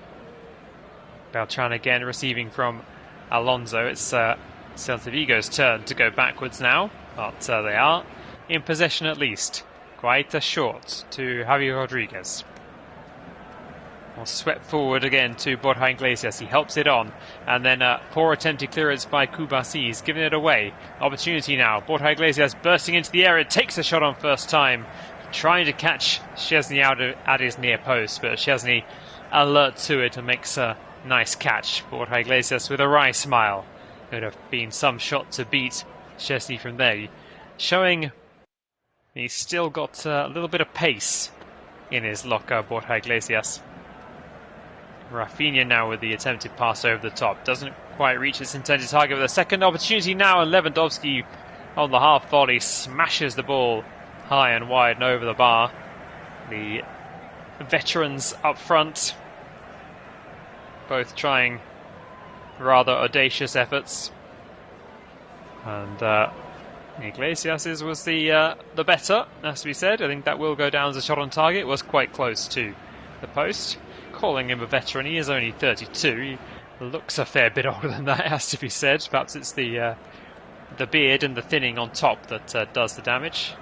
Beltran again receiving from Alonso. It's Celta Vigo's turn to go backwards now, but they are in possession at least. Quite a short to Javier Rodriguez. Well, swept forward again to Borja Iglesias. He helps it on, and then poor attempted clearance by Kubasi. He's giving it away. Opportunity now. Borja Iglesias bursting into the area. Takes a shot on first time, trying to catch Szczesny out at his near post, but Szczesny alert to it and makes a nice catch. Borja Iglesias with a wry smile. It would have been some shot to beat Szczesny from there, showing he's still got a little bit of pace in his locker, Borja Iglesias. Raphinha now with the attempted pass over the top. Doesn't quite reach its intended target with a second opportunity now, and Lewandowski on the half volley smashes the ball high and wide and over the bar. The veterans up front, both trying rather audacious efforts, and Iglesias's was the better, as we said. I think that will go down as a shot on target. It was quite close to the post. Calling him a veteran, he is only 32. He looks a fair bit older than that, it has to be said. Perhaps it's the beard and the thinning on top that does the damage.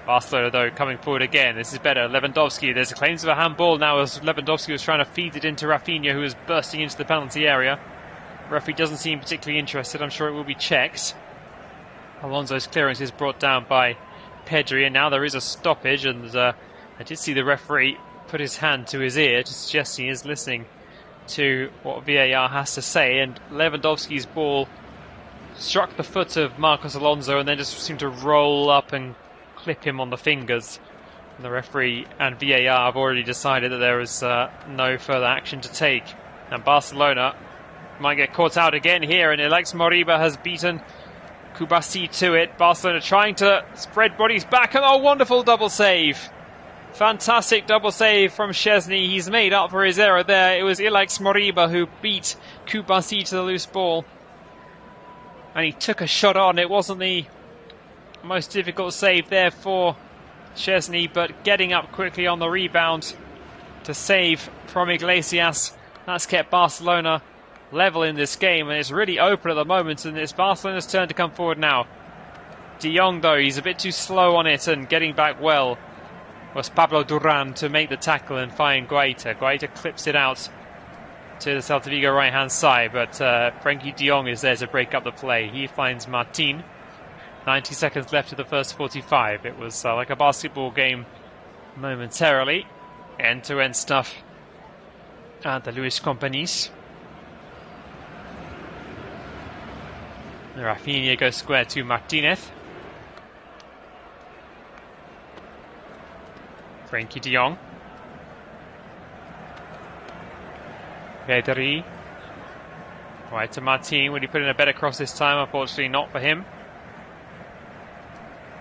Barcelona, though, coming forward again. This is better. Lewandowski, there's claims of a handball now as Lewandowski was trying to feed it into Raphinha, who was bursting into the penalty area. Referee doesn't seem particularly interested. I'm sure it will be checked. Alonso's clearance is brought down by Pedri, and now there is a stoppage, and I did see the referee put his hand to his ear to suggest he is listening to what VAR has to say, and Lewandowski's ball struck the foot of Marcos Alonso and then just seemed to roll up and clip him on the fingers. And the referee and VAR have already decided that there is no further action to take, and Barcelona might get caught out again here, and Alex Moriba has beaten Kubasi to it. Barcelona trying to spread bodies back, and a wonderful double save. Fantastic double save from Szczesny. He's made up for his error there. It was Alex Moriba who beat Kubasi to the loose ball, and he took a shot on. It wasn't the most difficult save there for Szczesny, but getting up quickly on the rebound to save from Iglesias, that's kept Barcelona level in this game, and it's really open at the moment, and it's Barcelona's turn to come forward now. De Jong, though, he's a bit too slow on it, and getting back well was Pablo Duran to make the tackle and find Guaita. Guaita clips it out to the Celta Vigo right-hand side, but Frenkie de Jong is there to break up the play. He finds Martin. 90 seconds left of the first 45. It was like a basketball game momentarily. End-to-end stuff at the Luis Companys. Raphinha goes square to Martinez. Frenkie de Jong. Pedri. Right to Martin. Would he put in a better cross this time? Unfortunately not for him.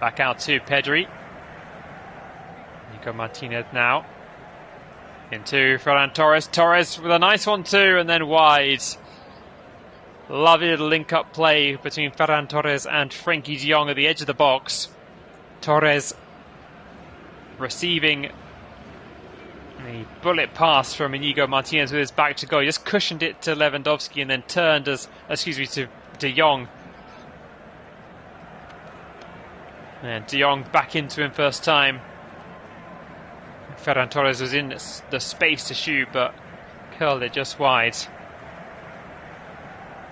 Back out to Pedri. Nico Martinez now. Into Ferran Torres. Torres with a nice one too, and then wide. Lovely little link-up play between Ferran Torres and Frenkie de Jong at the edge of the box. Torres receiving a bullet pass from Inigo Martinez with his back to goal. He just cushioned it to Lewandowski and then turned to de Jong. And de Jong back into him first time. Ferran Torres was in the space to shoot, but curled it just wide.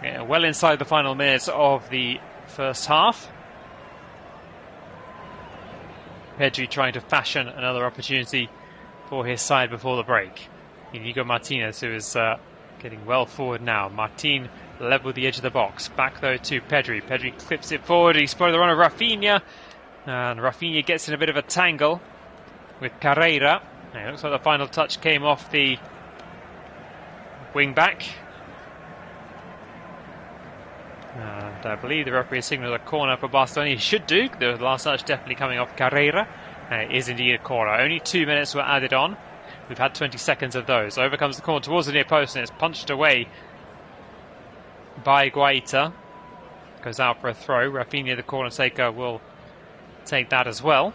Yeah, well inside the final minutes of the first half. Pedri trying to fashion another opportunity for his side before the break. Inigo Martinez, who is getting well forward now. Martin level the edge of the box. Back though to Pedri. Pedri clips it forward. He's spotted the run of Raphinha. And Raphinha gets in a bit of a tangle with Carreira. And it looks like the final touch came off the wing back. And I believe the referee signalled a corner for Barcelona. He should do. The last touch definitely coming off Carreira. And it is indeed a corner. Only 2 minutes were added on. We've had 20 seconds of those. Over comes the corner towards the near post, and it's punched away by Guaita. Goes out for a throw. Raphinha, the corner taker, will take that as well.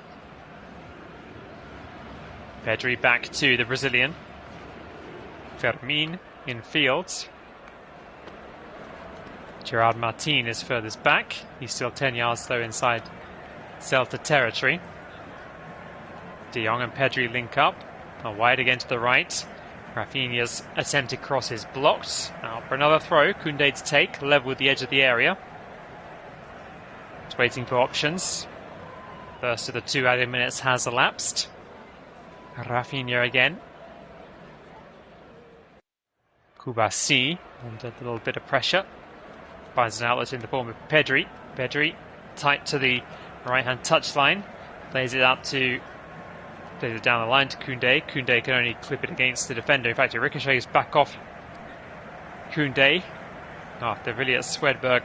Pedri back to the Brazilian. Fermin in field. Gerard Martin is furthest back. He's still 10 yards though inside Celta territory. De Jong and Pedri link up. Wide again to the right. Raphinha's attempted cross is blocked. Now for another throw. Koundé to take. Level with the edge of the area. It's waiting for options. First of the 2 added minutes has elapsed. Raphinha again. Kubasi under a little bit of pressure. Finds an outlet in the form of Pedri. Pedri tight to the right-hand touchline. Plays it out to... Plays it down the line to Koundé. Koundé can only clip it against the defender. In fact, it ricochets back off Koundé after Villiers Swedberg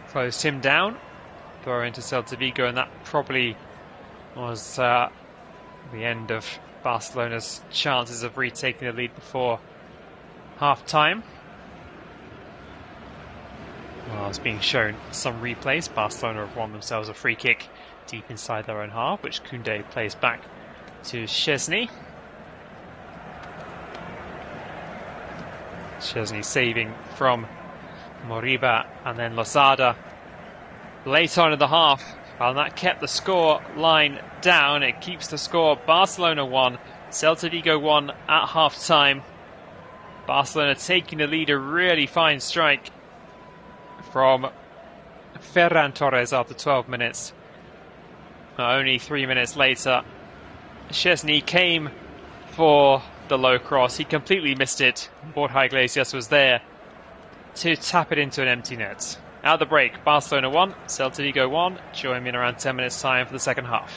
closed him down. Throw into Celta Vigo, and that probably was the end of Barcelona's chances of retaking the lead before half-time. Well, it's being shown some replays. Barcelona have won themselves a free kick deep inside their own half, which Koundé plays back to Szczesny. Szczesny saving from Moriba and then Lozada late on in the half. And that kept the score line down. It keeps the score Barcelona 1, Celta Vigo 1 at half-time. Barcelona taking the lead, a really fine strike from Ferran Torres after 12 minutes. Only 3 minutes later, Szczesny came for the low cross. He completely missed it. Borja Iglesias was there to tap it into an empty net. At the break, Barcelona 1, Celta Vigo 1. Join me in around 10 minutes time for the second half.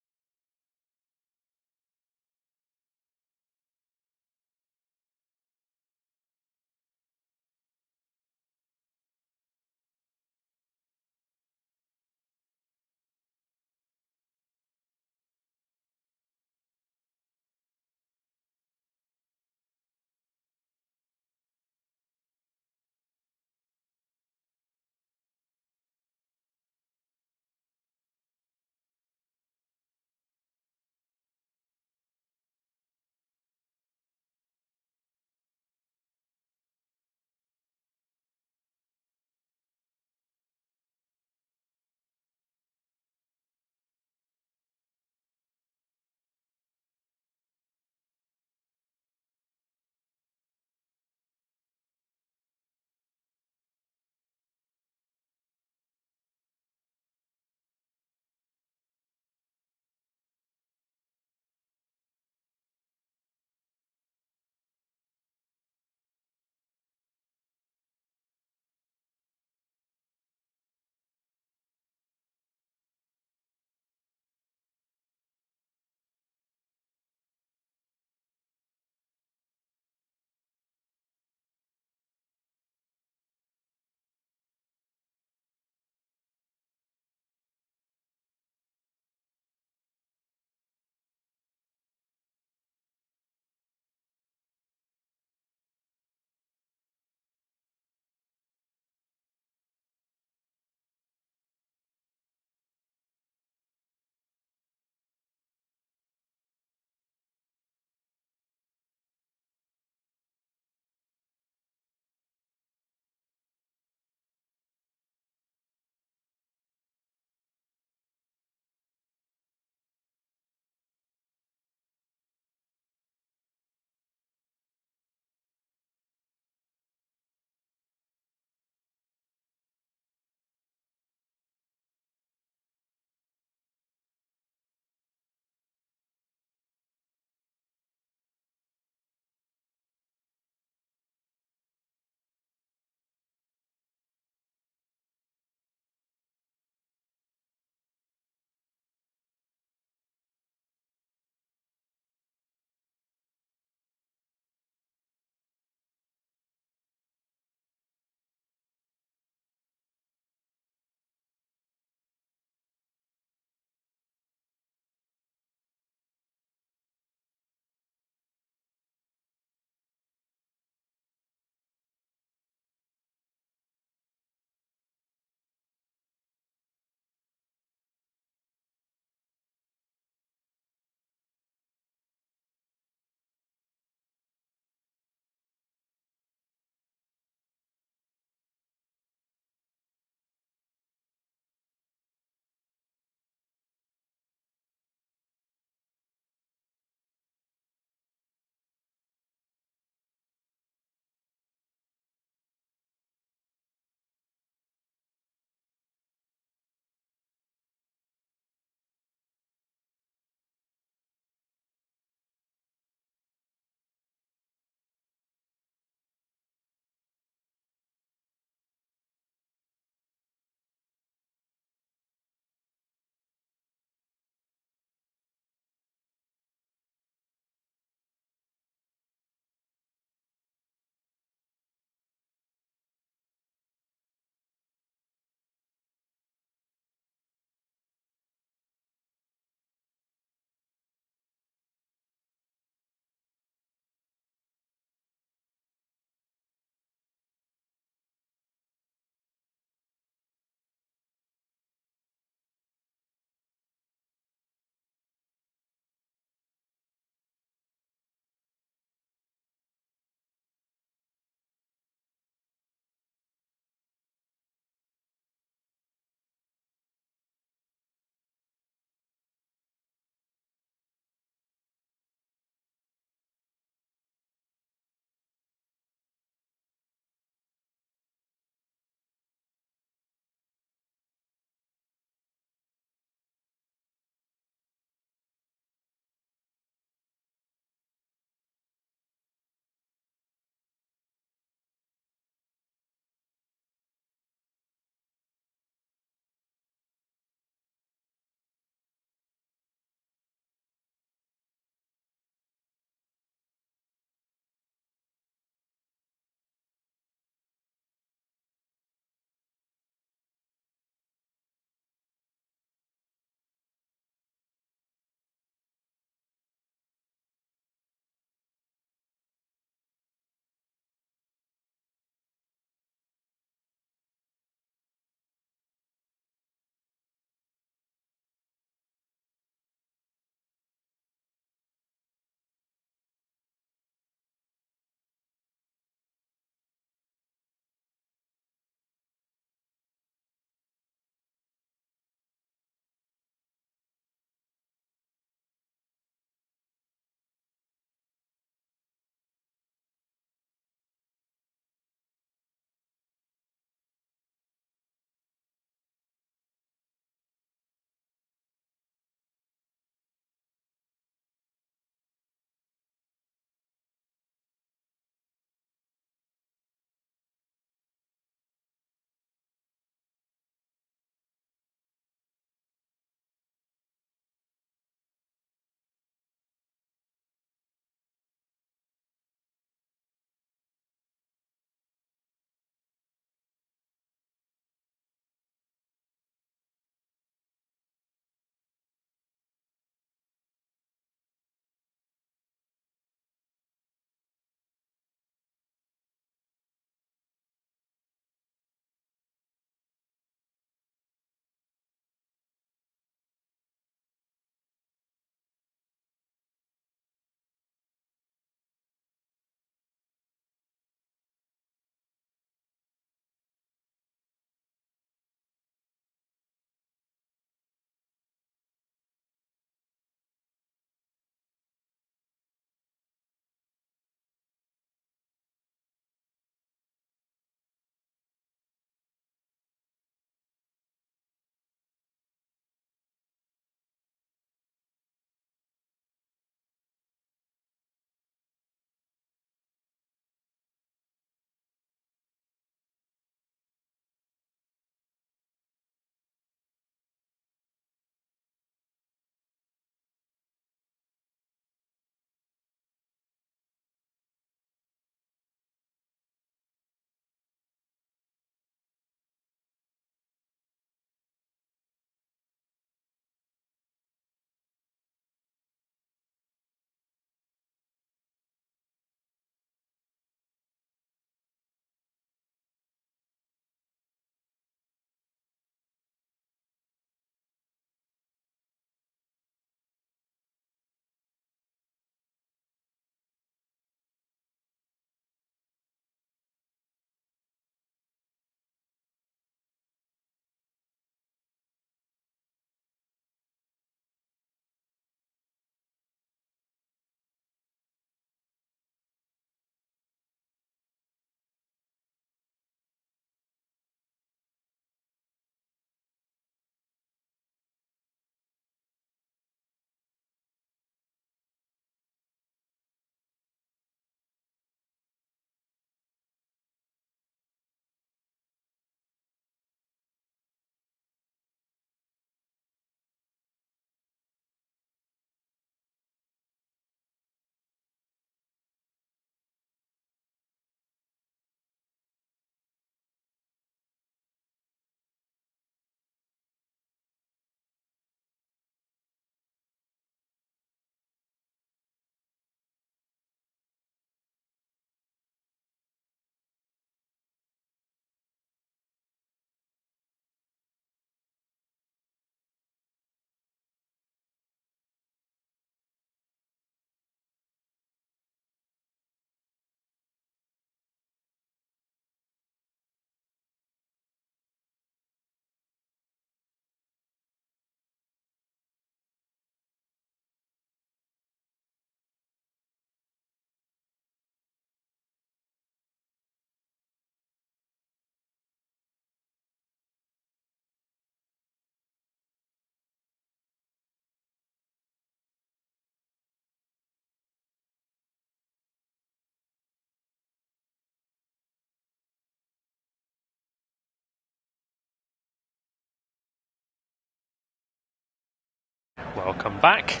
Welcome back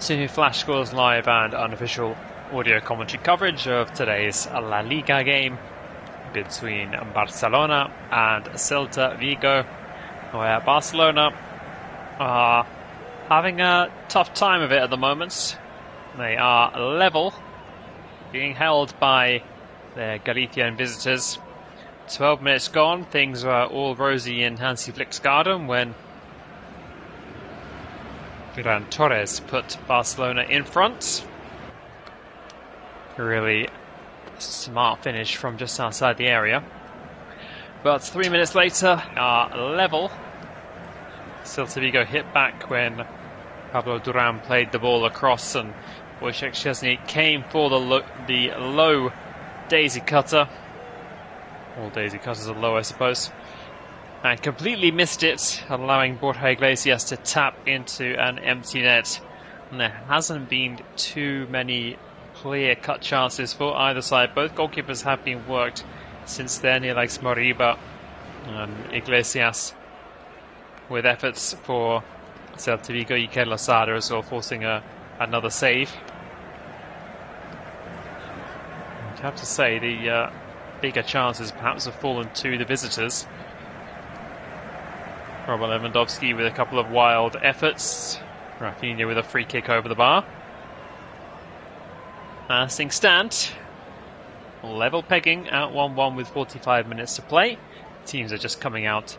to Flash Scores Live and unofficial audio commentary coverage of today's La Liga game between Barcelona and Celta Vigo, where Barcelona are having a tough time of it at the moment. They are level, being held by their Galician visitors. 12 minutes gone, things were all rosy in Hansi Flick's garden when Ferran Torres put Barcelona in front. Really smart finish from just outside the area. But 3 minutes later, are level. Celta Vigo hit back when Pablo Duran played the ball across and Wojciech Szczesny came for the low daisy cutter. All daisy cutters are low, I suppose. And completely missed it, allowing Borja Iglesias to tap into an empty net. And there hasn't been too many clear-cut chances for either side. Both goalkeepers have been worked since then, like Moriba and Iglesias, with efforts for Celta Vigo. Iker Losada as well, forcing another save. I'd have to say the bigger chances perhaps have fallen to the visitors. Robert Lewandowski with a couple of wild efforts. Raphinha with a free kick over the bar. As things stand, level pegging at 1-1 with 45 minutes to play. Teams are just coming out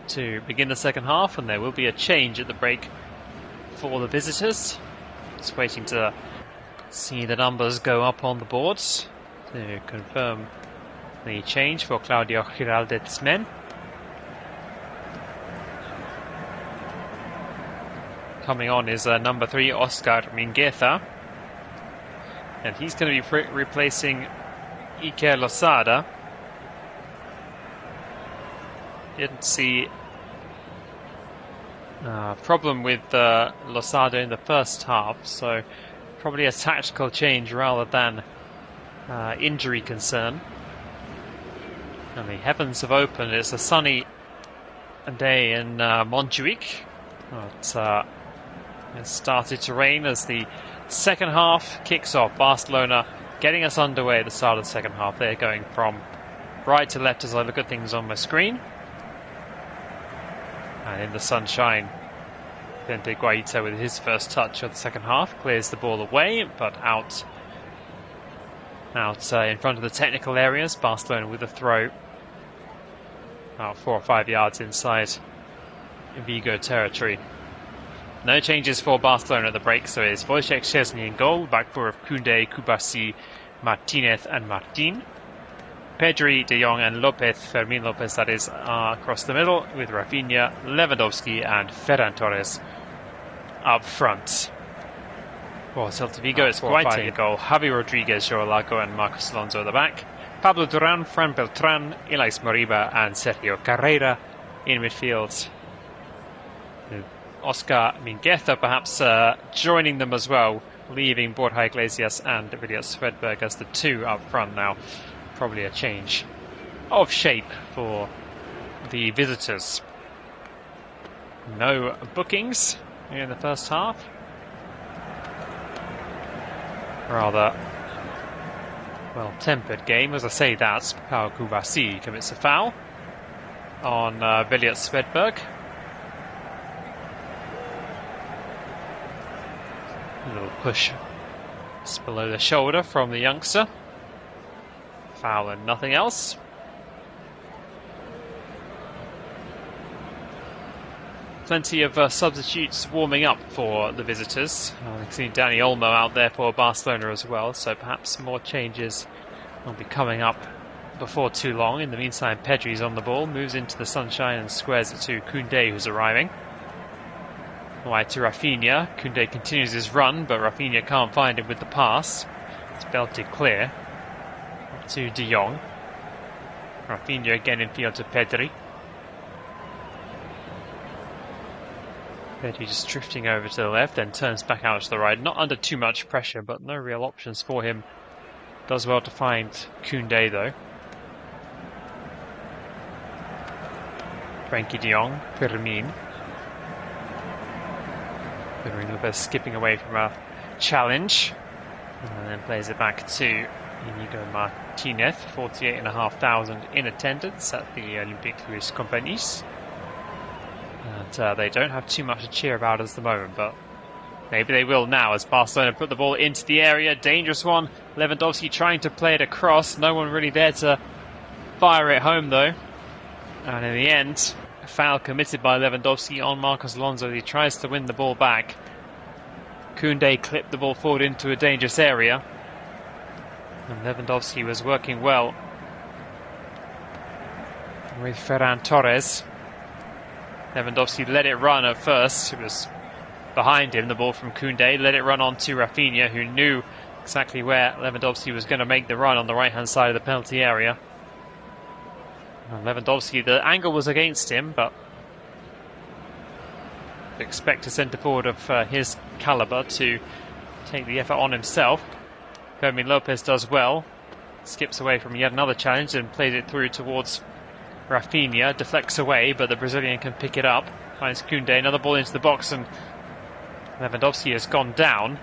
to begin the second half, and there will be a change at the break for the visitors. Just waiting to see the numbers go up on the boards to confirm the change for Claudio Giraldez's men. Coming on is number 3, Oscar Mingueza. And he's going to be replacing Iker Losada. Didn't see a problem with Losada in the first half, so probably a tactical change rather than injury concern. And the heavens have opened. It's a sunny day in Montjuic. It started to rain as the second half kicks off. Barcelona getting us underway at the start of the second half. They're going from right to left as I look at things on my screen. And in the sunshine, Vente Guaita with his first touch of the second half clears the ball away, but out in front of the technical areas. Barcelona with a throw about 4 or 5 yards inside Vigo territory. No changes for Barcelona at the break, so it's Wojciech Szczesny in goal, back four of Koundé, Kubasi, Martinez and Martin. Pedri, De Jong and Lopez, Fermin Lopez that is, across the middle, with Raphinha, Lewandowski and Ferran Torres up front. For Celta Vigo, it's Guaita in goal, Javi Rodriguez, Joao Lago and Marcos Alonso at the back. Pablo Duran, Fran Beltran, Elias Moriba and Sergio Carrera in midfield. Oscar Mingueza perhaps joining them as well, leaving Borja Iglesias and Villiers Swedberg as the two up front now. Probably a change of shape for the visitors. No bookings in the first half. Rather well-tempered game. As I say that, Pau Kubasi commits a foul on Villiers Swedberg. A little push just below the shoulder from the youngster. Foul and nothing else. Plenty of substitutes warming up for the visitors. I've seen Dani Olmo out there for Barcelona as well, so perhaps more changes will be coming up before too long. In the meantime, Pedri's on the ball, moves into the sunshine and squares it to Koundé, who's arriving. Wide to Raphinha. Koundé continues his run, but Raphinha can't find him with the pass. It's belted clear to De Jong. Raphinha again in field to Pedri. Pedri just drifting over to the left, then turns back out to the right. Not under too much pressure, but no real options for him. Does well to find Koundé though. Frenkie de Jong, Firmin. Fermin Lopez skipping away from a challenge. And then plays it back to Inigo Martinez, 48,500 in attendance at the Olympique Luis Companys. And they don't have too much to cheer about at the moment, but maybe they will now as Barcelona put the ball into the area. Dangerous one. Lewandowski trying to play it across. No one really there to fire it home though. And in the end, a foul committed by Lewandowski on Marcos Alonso. He tries to win the ball back. Koundé clipped the ball forward into a dangerous area. And Lewandowski was working well with Ferran Torres. Lewandowski let it run at first. It was behind him, the ball from Koundé. Let it run on to Raphinha, who knew exactly where Lewandowski was going to make the run on the right-hand side of the penalty area. And Lewandowski, the angle was against him, but expect a centre-forward of his calibre to take the effort on himself. Fermin Lopez does well. Skips away from yet another challenge and plays it through towards Raphinha. Deflects away, but the Brazilian can pick it up. Finds Koundé, another ball into the box, and Lewandowski has gone down.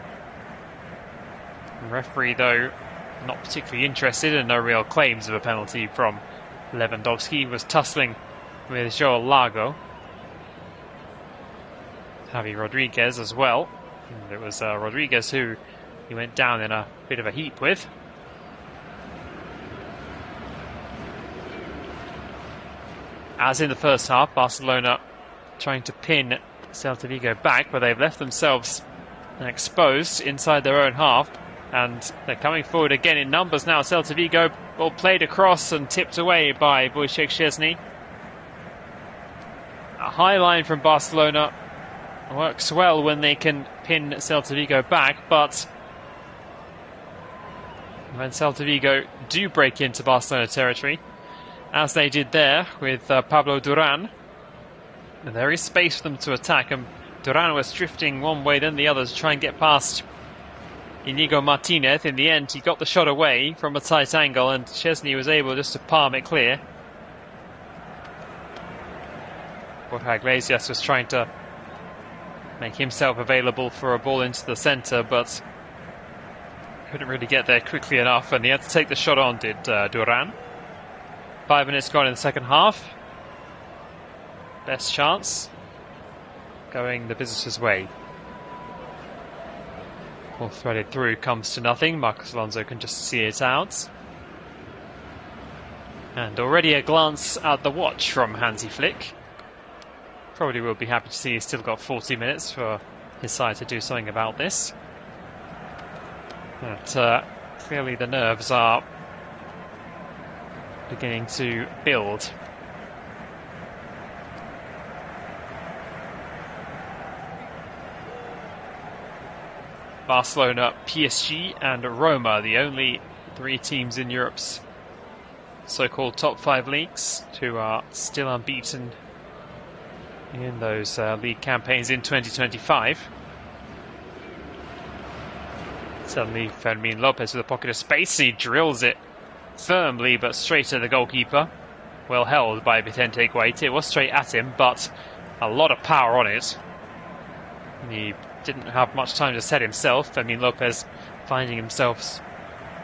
The referee, though, not particularly interested and no real claims of a penalty from Lewandowski. He was tussling with João Lago. Javi Rodriguez as well. And it was Rodriguez who he went down in a bit of a heap with. As in the first half, Barcelona trying to pin Celta Vigo back, but they've left themselves exposed inside their own half. And they're coming forward again in numbers now. Celta Vigo, ball played across and tipped away by Wojciech Szczesny. A high line from Barcelona works well when they can pin Celta Vigo back, but when Celta Vigo do break into Barcelona territory, as they did there with Pablo Duran, there is space for them to attack, and Duran was drifting one way then the other to try and get past Inigo Martinez. In the end, he got the shot away from a tight angle, and Szczesny was able just to palm it clear. Borja Iglesias was trying to make himself available for a ball into the centre, but couldn't really get there quickly enough, and he had to take the shot on, did Duran. 5 minutes gone in the second half. Best chance going the visitors' way. Ball threaded through, comes to nothing. Marcos Alonso can just see it out. And already a glance at the watch from Hansi Flick. Probably will be happy to see he's still got 40 minutes for his side to do something about this. But clearly the nerves are beginning to build. Barcelona, PSG and Roma, the only three teams in Europe's so-called top 5 leagues who are still unbeaten in those league campaigns in 2025. Suddenly Fermin Lopez with a pocket of space. He drills it firmly but straight at the goalkeeper. Well held by Vicente Guaita. It was straight at him, but a lot of power on it. He didn't have much time to set himself. Fermin Lopez finding himself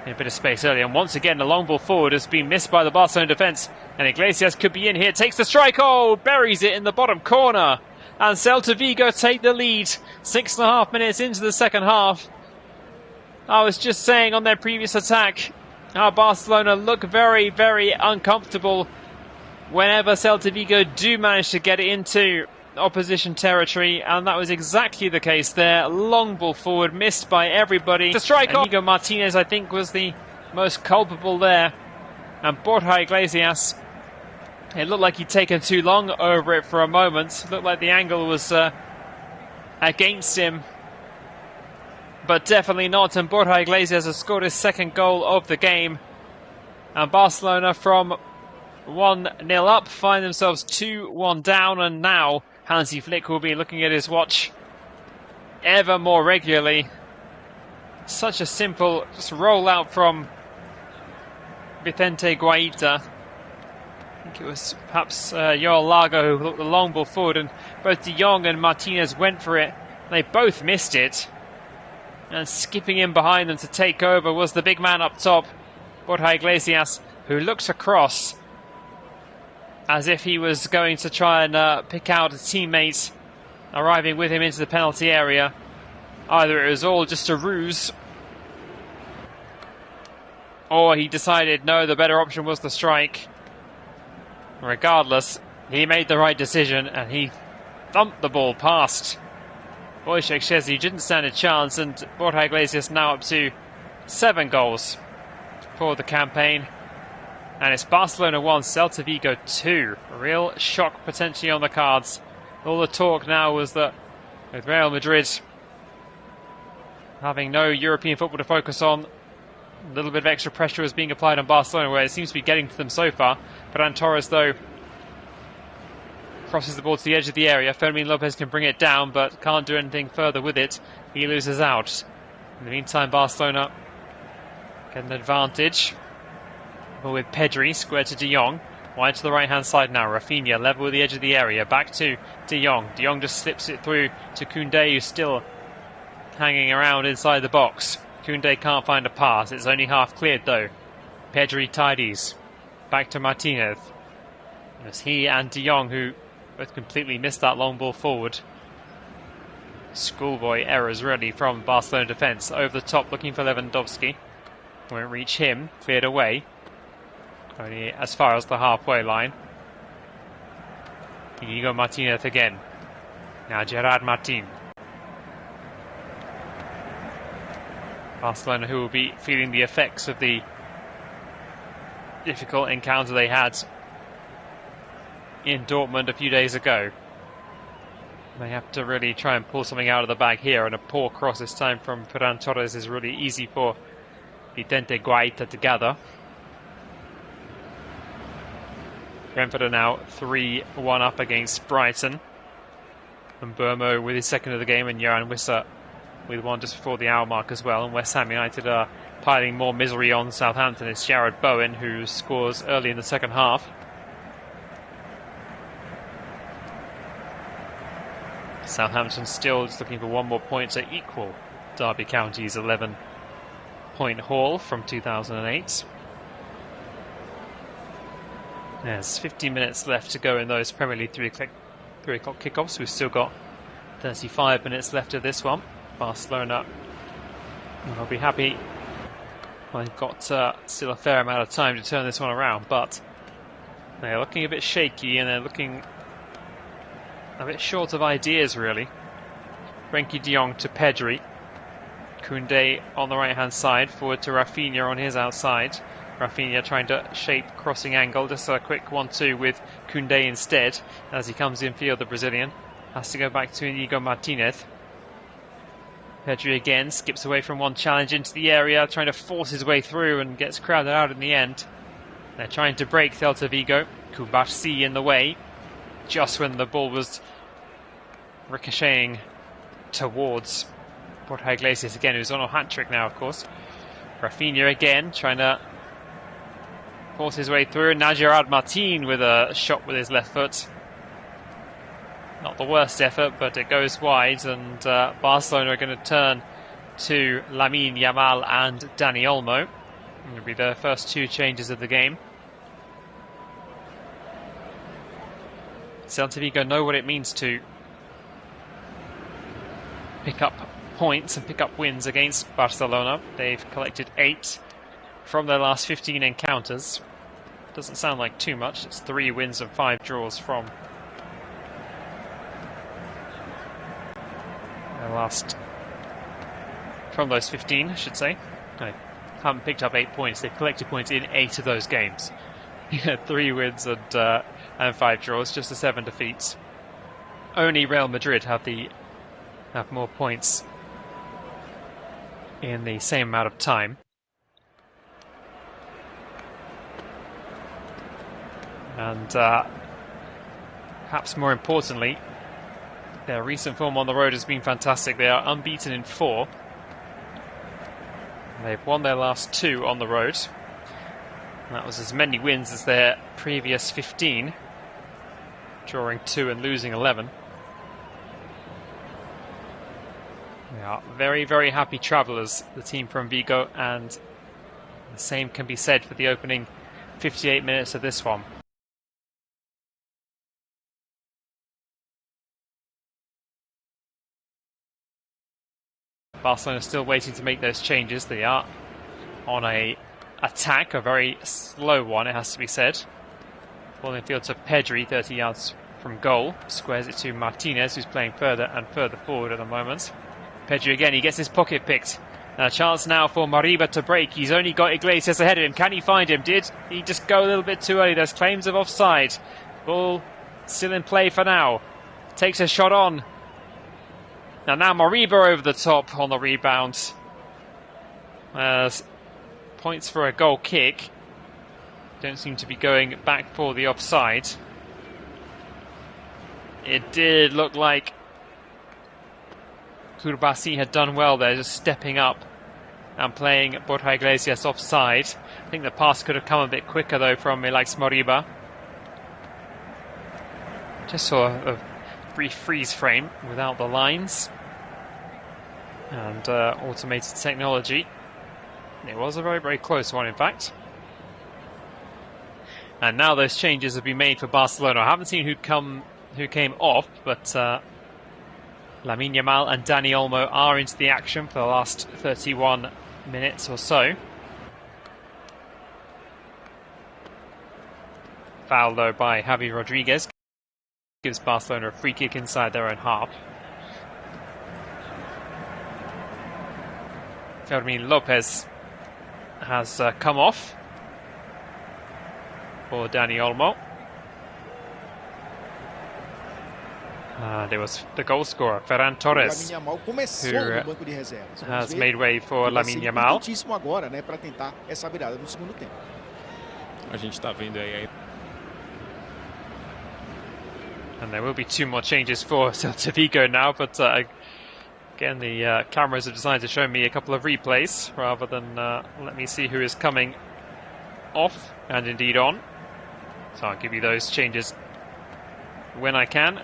in a bit of space early. And once again, the long ball forward has been missed by the Barcelona defence. And Iglesias could be in here. Takes the strike. Oh, buries it in the bottom corner. And Celta Vigo take the lead. 6.5 minutes into the second half. I was just saying on their previous attack how Barcelona look very, very uncomfortable whenever Celta Vigo do manage to get into opposition territory, and that was exactly the case there. Long ball forward, missed by everybody. The strike off. Inigo Martinez, I think, was the most culpable there. And Borja Iglesias, it looked like he'd taken too long over it for a moment. It looked like the angle was against him, but definitely not. And Borja Iglesias has scored his second goal of the game. And Barcelona, from 1-0 up, find themselves 2-1 down, and now Hansi Flick will be looking at his watch ever more regularly. Such a simple just roll out from Vicente Guaita. I think it was perhaps João Lago who looked the long ball forward, and both De Jong and Martinez went for it. They both missed it. And skipping in behind them to take over was the big man up top, Borja Iglesias, who looks across as if he was going to try and pick out a teammate arriving with him into the penalty area. Either it was all just a ruse, or he decided no, the better option was the strike. Regardless, he made the right decision and he thumped the ball past Wojciech Szczesny. Didn't stand a chance, and Borja Iglesias now up to 7 goals for the campaign. And it's Barcelona 1, Celta Vigo 2. A real shock potentially on the cards. All the talk now was that with Real Madrid having no European football to focus on, a little bit of extra pressure was being applied on Barcelona, where it seems to be getting to them so far. Ferran Torres, though, crosses the ball to the edge of the area. Fermin Lopez can bring it down, but can't do anything further with it. He loses out. In the meantime, Barcelona get an advantage. But with Pedri, square to De Jong. Wide to the right-hand side now. Raphinha level with the edge of the area. Back to De Jong. De Jong just slips it through to Koundé, who's still hanging around inside the box. Koundé can't find a pass. It's only half cleared, though. Pedri tidies. Back to Martinez. It's he and De Jong who both completely missed that long ball forward. Schoolboy errors, really, from Barcelona defence. Over the top, looking for Lewandowski. Won't reach him. Cleared away. Only as far as the halfway line. Inigo Martinez again. Now Gerard Martin. Barcelona, who will be feeling the effects of the difficult encounter they had in Dortmund a few days ago. They have to really try and pull something out of the bag here, and a poor cross this time from Ferran Torres is really easy for Vicente Guaita to gather. Brentford are now 3-1 up against Brighton. And Burmo with his second of the game, and Johan Wissa with one just before the hour mark as well. And West Ham United are piling more misery on Southampton. It's Jared Bowen who scores early in the second half. Southampton still just looking for one more point to equal Derby County's 11-point haul from 2008. There's 15 minutes left to go in those Premier League 3 o'clock kickoffs. We've still got 35 minutes left of this one. Barcelona will be happy. Well, they've got still a fair amount of time to turn this one around, but they're looking a bit shaky and they're looking a bit short of ideas, really. Frenkie de Jong to Pedri. Koundé on the right-hand side, forward to Raphinha on his outside. Raphinha trying to shape crossing angle, just a quick 1-2 with Koundé instead. As he comes in field, the Brazilian has to go back to Inigo Martinez. Pedri again skips away from one challenge into the area, trying to force his way through and gets crowded out in the end. They're trying to break Celta Vigo. Kubashi in the way, just when the ball was ricocheting towards Borja Iglesias again, who's on a hat-trick now, of course. Raphinha again, trying to force his way through. Now Gerard Martin with a shot with his left foot. Not the worst effort, but it goes wide, and Barcelona are going to turn to Lamine Yamal and Dani Olmo. It'll be the first 2 changes of the game. Celta Vigo know what it means to pick up points and pick up wins against Barcelona. They've collected 8 from their last 15 encounters. Doesn't sound like too much. It's 3 wins and 5 draws from their last, from those 15, I should say. They haven't picked up 8 points. They've collected points in 8 of those games. 3 wins and 5 draws, just the 7 defeats. Only Real Madrid have more points in the same amount of time. And perhaps more importantly, their recent form on the road has been fantastic. They are unbeaten in 4. They've won their last 2 on the road. And that was as many wins as their previous 15, drawing 2 and losing 11. They are very, very happy travellers, the team from Vigo, and the same can be said for the opening 58 minutes of this one. Barcelona still waiting to make those changes. They are on a attack, a very slow one, it has to be said. Ball in field to Pedri, 30 yards from goal. Squares it to Martinez, who's playing further and further forward at the moment. Pedri again, he gets his pocket picked. And a chance now for Mariba to break. He's only got Iglesias ahead of him. Can he find him? Did he just go a little bit too early? There's claims of offside. Ball still in play for now. Takes a shot on. Now Mariba over the top on the rebound. Points for a goal kick. Don't seem to be going back for the offside. It did look like Kurbasi had done well there, just stepping up and playing Borja Iglesias offside. I think the pass could have come a bit quicker though from Alex Mariba. Just saw a brief freeze frame without the lines and automated technology. It was a very, very close one, in fact. And now those changes have been made for Barcelona. I haven't seen who came off, but Lamine Yamal and Dani Olmo are into the action for the last 31 minutes or so. Foul though by Javi Rodriguez. Gives Barcelona a free kick inside their own half. Fermin Lopez has come off for Dani Olmo. There was the goal scorer, Ferran Torres, who has made way for Lamine Yamal. And there will be two more changes for Celta Vigo now, but again the cameras have decided to show me a couple of replays rather than let me see who is coming off and indeed on. So I'll give you those changes when I can.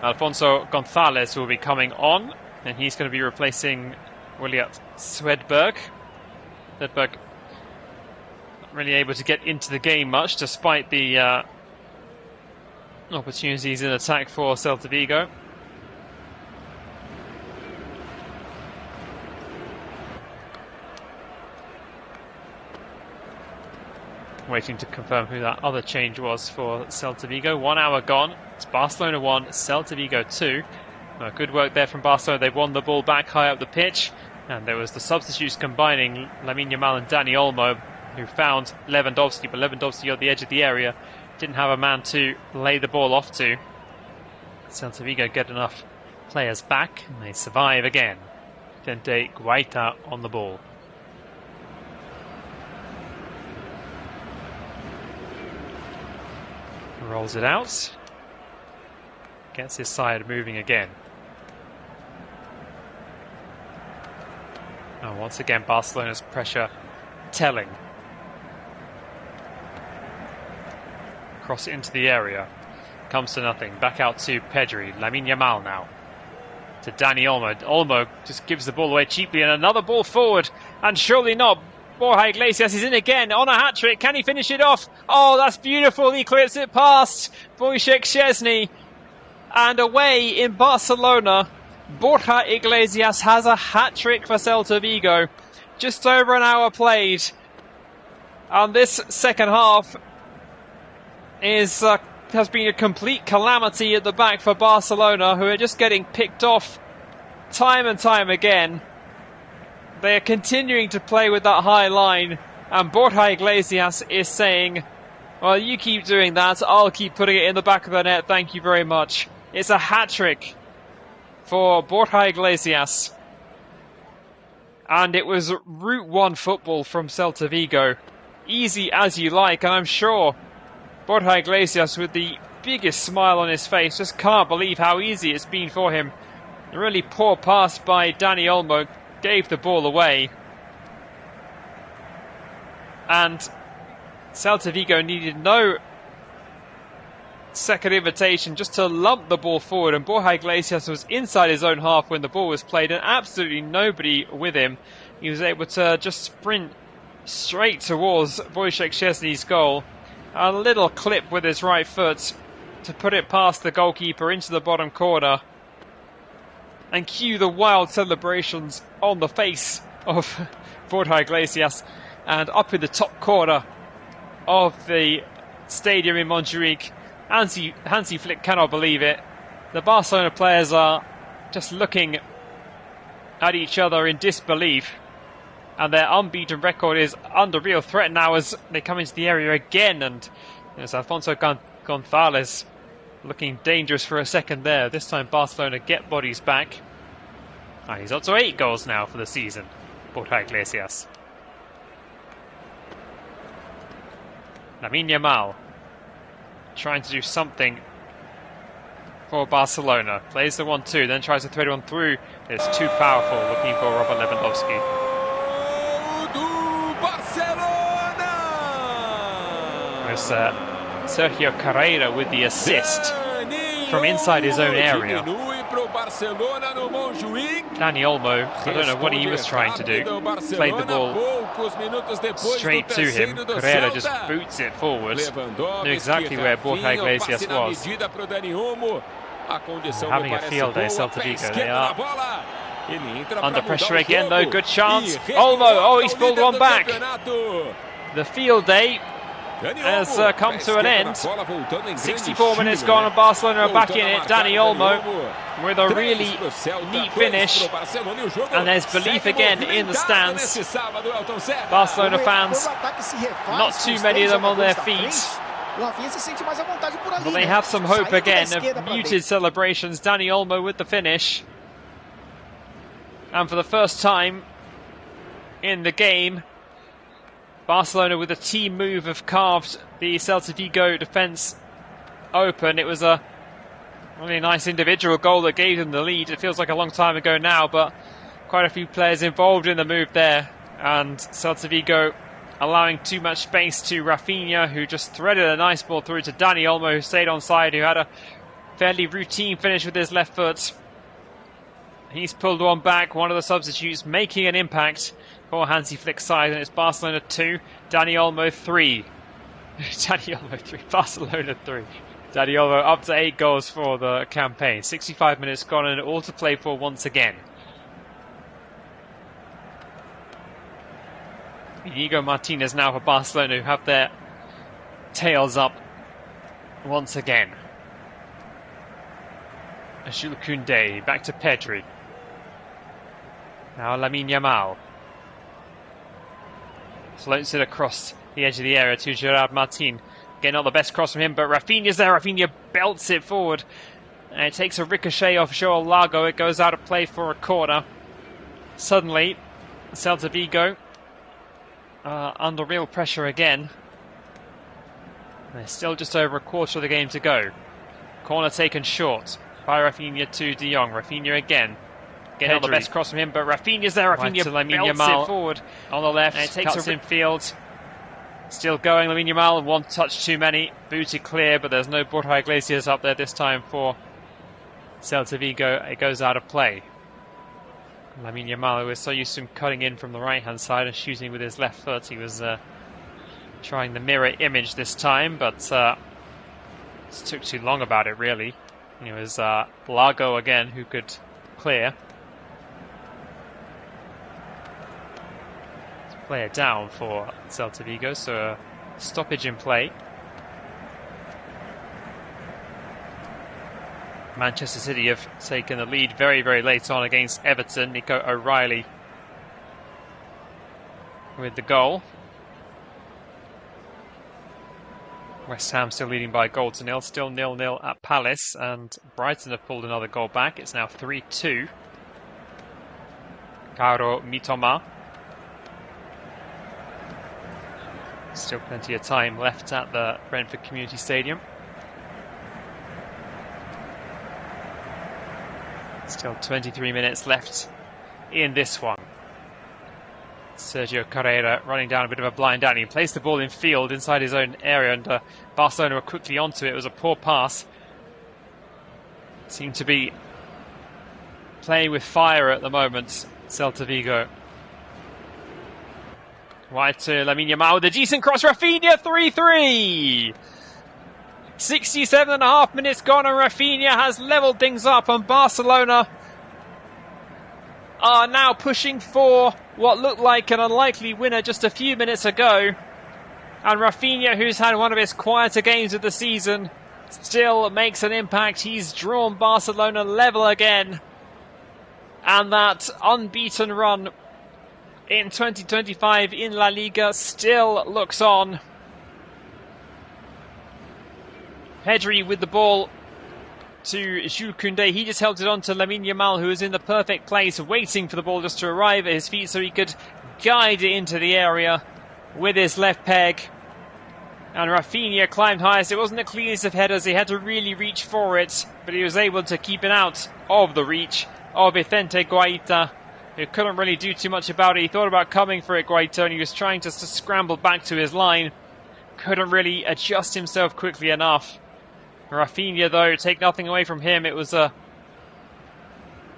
Alfonso Gonzalez will be coming on, and he's going to be replacing William Swedberg. Swedberg not really able to get into the game much, despite the opportunities in attack for Celta Vigo. Waiting to confirm who that other change was for Celta Vigo. 1 hour gone. It's Barcelona 1, Celta Vigo 2. Good work there from Barcelona. They won the ball back high up the pitch. And there was the substitutes combining Lamine Yamal and Dani Olmo, who found Lewandowski. But Lewandowski on the edge of the area didn't have a man to lay the ball off to. Celta Vigo get enough players back, and they survive again. Vicente Guaita on the ball. Rolls it out. Gets his side moving again. And once again, Barcelona's pressure telling. Cross it into the area. Comes to nothing. Back out to Pedri. Lamine Yamal now. To Dani Olmo. Olmo just gives the ball away cheaply, and another ball forward. And surely not. Borja Iglesias is in again on a hat-trick. Can he finish it off? Oh, that's beautiful. He clears it past Wojciech Szczesny. And away in Barcelona, Borja Iglesias has a hat-trick for Celta Vigo. Just over an hour played. And this second half has been a complete calamity at the back for Barcelona, who are just getting picked off time and time again. They are continuing to play with that high line, and Borja Iglesias is saying, well, you keep doing that, I'll keep putting it in the back of the net, thank you very much. It's a hat-trick for Borja Iglesias. And it was Route 1 football from Celta Vigo. Easy as you like, and I'm sure Borja Iglesias, with the biggest smile on his face, just can't believe how easy it's been for him. A really poor pass by Dani Olmo gave the ball away, and Celta Vigo needed no second invitation just to lump the ball forward, and Borja Iglesias was inside his own half when the ball was played and absolutely nobody with him. He was able to just sprint straight towards Wojciech Szczesny's goal. A little clip with his right foot to put it past the goalkeeper into the bottom corner. And cue the wild celebrations on the face of Borja Iglesias. And up in the top corner of the stadium in Montjuic, Hansi Flick cannot believe it. The Barcelona players are just looking at each other in disbelief. And their unbeaten record is under real threat now as they come into the area again. And there's Alfonso Gonzalez looking dangerous for a second there. This time Barcelona get bodies back. And he's up to 8 goals now for the season, Borja Iglesias. Lamine Yamal trying to do something for Barcelona. Plays the 1-2, then tries to thread one through. It's too powerful, looking for Robert Lewandowski. There's Sergio Carrera with the assist from inside his own area. Dani Olmo, I don't know what he was trying to do. Played the ball straight to him. Carrera just boots it forward. Knew exactly where Borja Iglesias was. Having a field day, Celta Vigo. They are under pressure again though. Good chance. Olmo, oh, he's pulled one back. The field day has come to an end. 64 minutes gone and Barcelona are back in it. Dani Olmo with a really neat finish. And there's belief again in the stands. Barcelona fans, not too many of them on their feet. But they have some hope again of muted celebrations. Dani Olmo with the finish. And for the first time in the game, Barcelona with a team move have carved the Celta Vigo defence open. It was a really nice individual goal that gave them the lead. It feels like a long time ago now, but quite a few players involved in the move there. And Celta Vigo allowing too much space to Raphinha, who just threaded a nice ball through to Dani Olmo, who stayed on side, who had a fairly routine finish with his left foot. He's pulled one back, one of the substitutes making an impact for Hansi Flick's side, and it's Barcelona 2, Dani Olmo 3. Dani Olmo 3, Barcelona 3. Dani Olmo up to 8 goals for the campaign. 65 minutes gone and all to play for once again. Inigo Martinez now for Barcelona, who have their tails up once again. Jules Koundé, back to Pedri. Now Lamine Yamal. Floats it across the edge of the area to Gerard Martin. Again, not the best cross from him, but Raphinha's there. Raphinha belts it forward. And it takes a ricochet off João Lago. It goes out of play for a corner. Suddenly, Celta Vigo under real pressure again. There's still just over a quarter of the game to go. Corner taken short by Raphinha to De Jong. Raphinha again. Again, not the best cross from him, but Raphinha's there. Raphinha belts it forward on the left. And it takes in field. Still going, Lamine Yamal, one touch too many. Booted clear, but there's no Borja Iglesias up there this time for Celta Vigo. It goes out of play. Lamine Yamal, who was so used to him cutting in from the right-hand side and shooting with his left foot. He was trying the mirror image this time, but it took too long about it, really. It was Lago again who could clear. Player down for Celta Vigo, so a stoppage in play. Manchester City have taken the lead very, very late on against Everton. Nico O'Reilly with the goal. West Ham still leading by a goal to nil, still 0-0 at Palace, and Brighton have pulled another goal back. It's now 3-2. Caro Mitoma. Still plenty of time left at the Brentford Community Stadium. Still 23 minutes left in this one. Sergio Carrera running down a bit of a blind alley. He placed the ball in field inside his own area, and Barcelona were quickly onto it. It was a poor pass. Seemed to be playing with fire at the moment, Celta Vigo. Wide to Lamine Yamal with a decent cross. Raphinha, 3-3. 67.5 minutes gone, and Raphinha has levelled things up, and Barcelona are now pushing for what looked like an unlikely winner just a few minutes ago. And Raphinha, who's had one of his quieter games of the season, still makes an impact. He's drawn Barcelona level again. And that unbeaten run in 2025 in La Liga still looks on. Pedri with the ball to Jules Koundé. He just held it on to Lamine Yamal, who was in the perfect place, waiting for the ball just to arrive at his feet so he could guide it into the area with his left peg. And Raphinha climbed highest. It wasn't the cleanest of headers. He had to really reach for it, but he was able to keep it out of the reach of Vicente Guaita, who couldn't really do too much about it. He thought about coming for it, Guaita, and he was trying to scramble back to his line. Couldn't really adjust himself quickly enough. Raphinha, though, take nothing away from him. It was a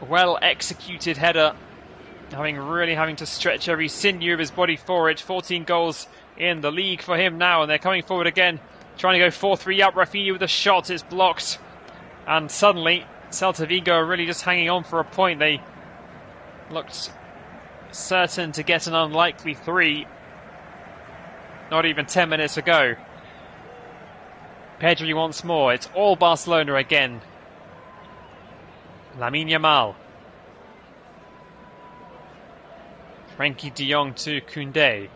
well-executed header, having to stretch every sinew of his body for it. 14 goals in the league for him now, and they're coming forward again, trying to go 4-3 up. Raphinha with a shot, it's blocked, and suddenly Celta Vigo are really just hanging on for a point. They looked certain to get an unlikely 3 not even 10 minutes ago. Pedri once more. It's all Barcelona again. Lamine Yamal. Frenkie de Jong to Koundé.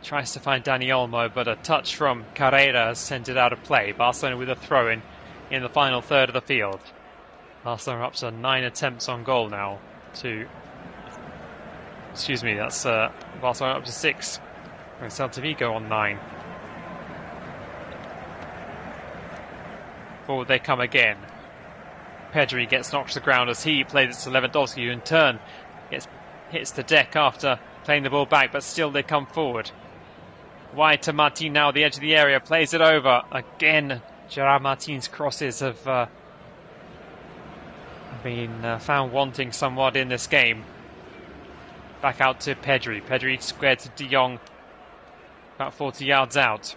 Tries to find Dani Olmo, but a touch from Carrera has sent it out of play. Barcelona with a throw-in in the final third of the field. Barcelona up to 9 attempts on goal now. That's Barcelona up to 6. And Celta Vigo on 9. Forward they come again. Pedri gets knocked to the ground as he plays it to Lewandowski, who in turn hits the deck after playing the ball back, but still they come forward. Wide to Martin now, the edge of the area, plays it over. Again, Gerard Martin's crosses have been found wanting somewhat in this game. Back out to Pedri. Pedri squared to de Jong, about 40 yards out.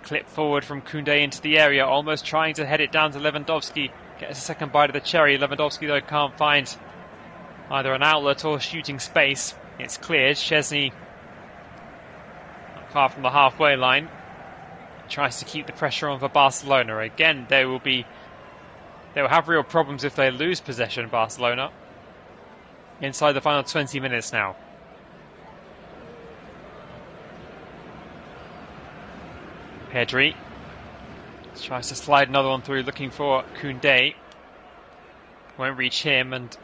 Clip forward from Koundé into the area, almost trying to head it down to Lewandowski. Gets a second bite of the cherry. Lewandowski, though, can't find either an outlet or shooting space. It's cleared. Szczesny, not far from the halfway line, tries to keep the pressure on for Barcelona. Again, they will have real problems if they lose possession, Barcelona. Inside the final 20 minutes now. Pedri tries to slide another one through, looking for Koundé. Won't reach him, and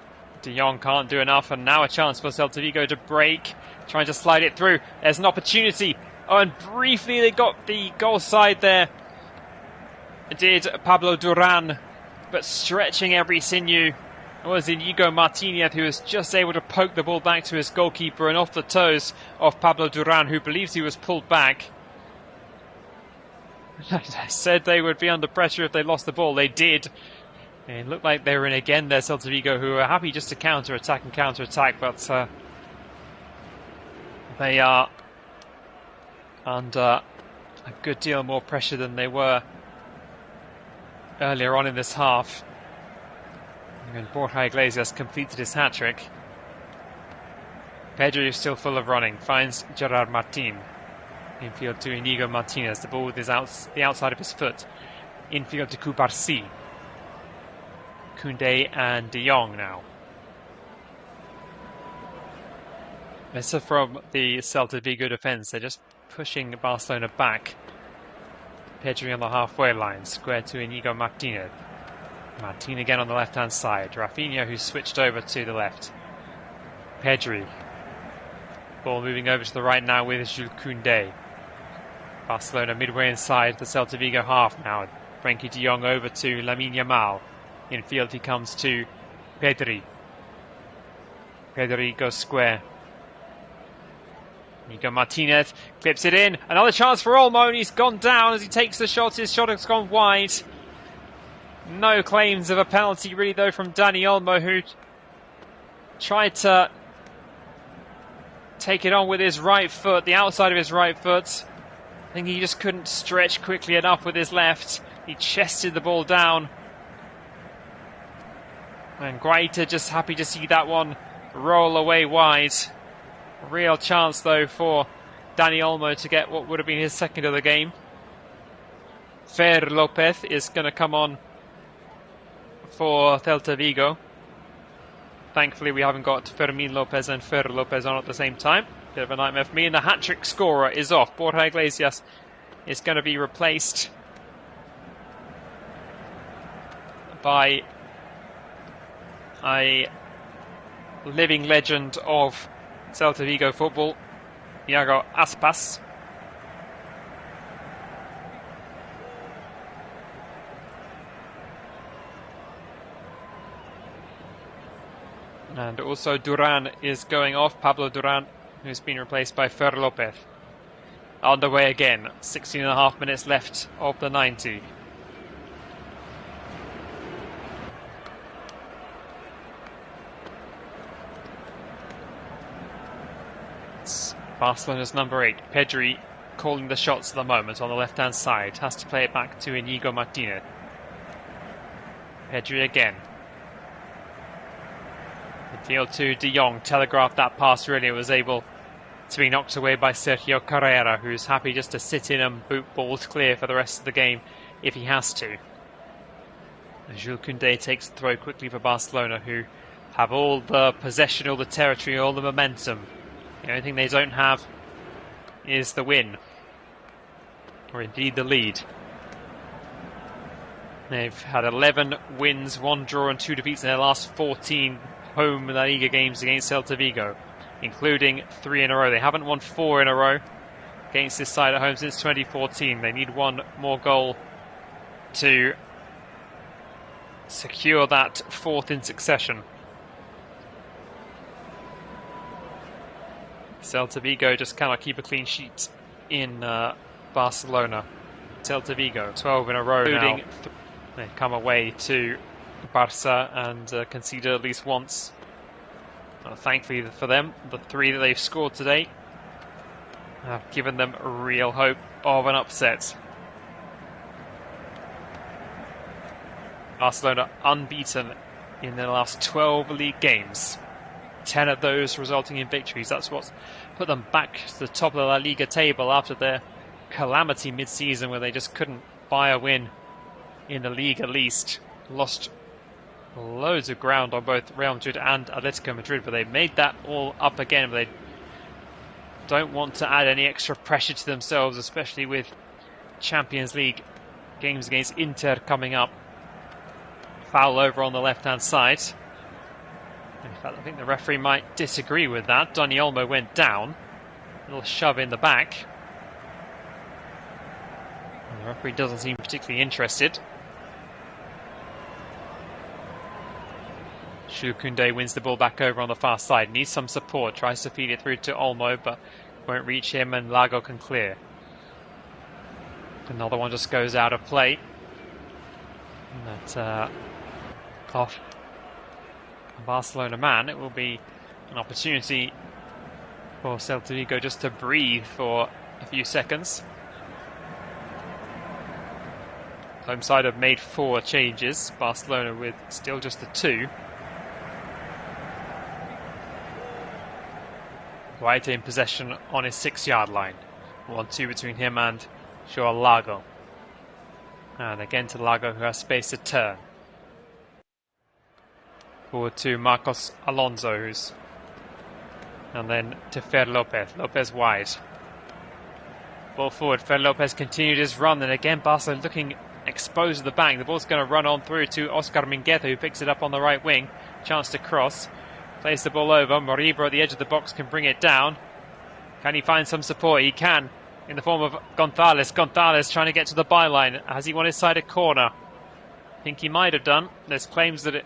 de Jong can't do enough. And now a chance for Celta Vigo to break, trying to slide it through. There's an opportunity. Oh, and briefly they got the goal side there. It did Pablo Duran, but stretching every sinew was Inigo Martinez, who was just able to poke the ball back to his goalkeeper and off the toes of Pablo Duran, who believes he was pulled back. I said they would be under pressure if they lost the ball. They did. It looked like they were in again there, Celta Vigo, who were happy just to counter-attack, but they are under a good deal more pressure than they were earlier on in this half. And Borja Iglesias completed his hat-trick. Pedri is still full of running, finds Gerard Martin. Infield to Inigo Martinez, the ball with the outside of his foot. Infield to Kubarsi. Koundé and de Jong now. This is from the Celta Vigo defence. They're just pushing Barcelona back. Pedri on the halfway line, square to Inigo Martinez. Martin again on the left-hand side. Raphinha, who's switched over to the left. Pedri. Ball moving over to the right now with Jules Koundé. Barcelona midway inside the Celta Vigo half now. Frenkie de Jong over to Lamine Yamal. Infield he comes to Pedri. Pedri goes square. Inigo Martinez clips it in. Another chance for Olmo, and he's gone down as he takes the shot. His shot has gone wide. No claims of a penalty really though from Dani Olmo, who tried to take it on with his right foot, the outside of his right foot. I think he just couldn't stretch quickly enough with his left. He chested the ball down. And Guaita just happy to see that one roll away wide. A real chance though for Dani Olmo to get what would have been his second of the game. Fer Lopez is going to come on for Celta Vigo. Thankfully we haven't got Fermin Lopez and Fer Lopez on at the same time. Bit of a nightmare for me. And the hat-trick scorer is off. Borja Iglesias is going to be replaced by a living legend of Celta Vigo football, Iago Aspas. And also Duran is going off, Pablo Duran, who's been replaced by Fer Lopez. On the way again, 16.5 minutes left of the 90. It's Barcelona's number 8, Pedri, calling the shots at the moment on the left-hand side. Has to play it back to Inigo Martinez. Pedri again. Midfield to De Jong, telegraphed that pass really, was able to be knocked away by Sergio Carrera, who's happy just to sit in and boot balls clear for the rest of the game if he has to. Jules Koundé takes the throw quickly for Barcelona, who have all the possession, all the territory, all the momentum. The only thing they don't have is the win, or indeed the lead. They've had 11 wins, 1 draw and 2 defeats in their last 14 home La Liga games against Celta Vigo, including 3 in a row. They haven't won 4 in a row against this side at home since 2014. They need 1 more goal to secure that 4th in succession. Celta Vigo just cannot keep a clean sheet in Barcelona. Celta Vigo, 12 in a row now. They come away to Barca and conceded at least once. Thankfully for them, the 3 that they've scored today have given them real hope of an upset. Barcelona unbeaten in their last 12 league games. 10 of those resulting in victories. That's what's put them back to the top of the La Liga table after their calamity mid-season, where they just couldn't buy a win in the league at least. Lost loads of ground on both Real Madrid and Atletico Madrid, but they made that all up again. But they don't want to add any extra pressure to themselves, especially with Champions League games against Inter coming up. Foul over on the left-hand side. In fact, I think the referee might disagree with that. Dani Olmo went down. A little shove in the back. And the referee doesn't seem particularly interested. Jules Koundé wins the ball back over on the far side. Needs some support. Tries to feed it through to Olmo, but won't reach him, and Lago can clear. Another one just goes out of play. And that's off a Barcelona man. It will be an opportunity for Celta Vigo just to breathe for a few seconds. Home side have made 4 changes. Barcelona with still just the 2. Guaita in possession on his 6-yard line. 1-2 between him and Joao Lago. And again to Lago, who has space to turn. Forward to Marcos Alonso, and then to Fer Lopez. Lopez wide. Ball forward. Fer Lopez continued his run, and again Barcelona looking exposed at the back. The ball's going to run on through to Oscar Mingueza, who picks it up on the right wing. Chance to cross. Plays the ball over. Moriba at the edge of the box can bring it down. Can he find some support? He can, in the form of Gonzalez. Gonzalez trying to get to the byline. Has he won his side a corner? I think he might have done. There's claims that it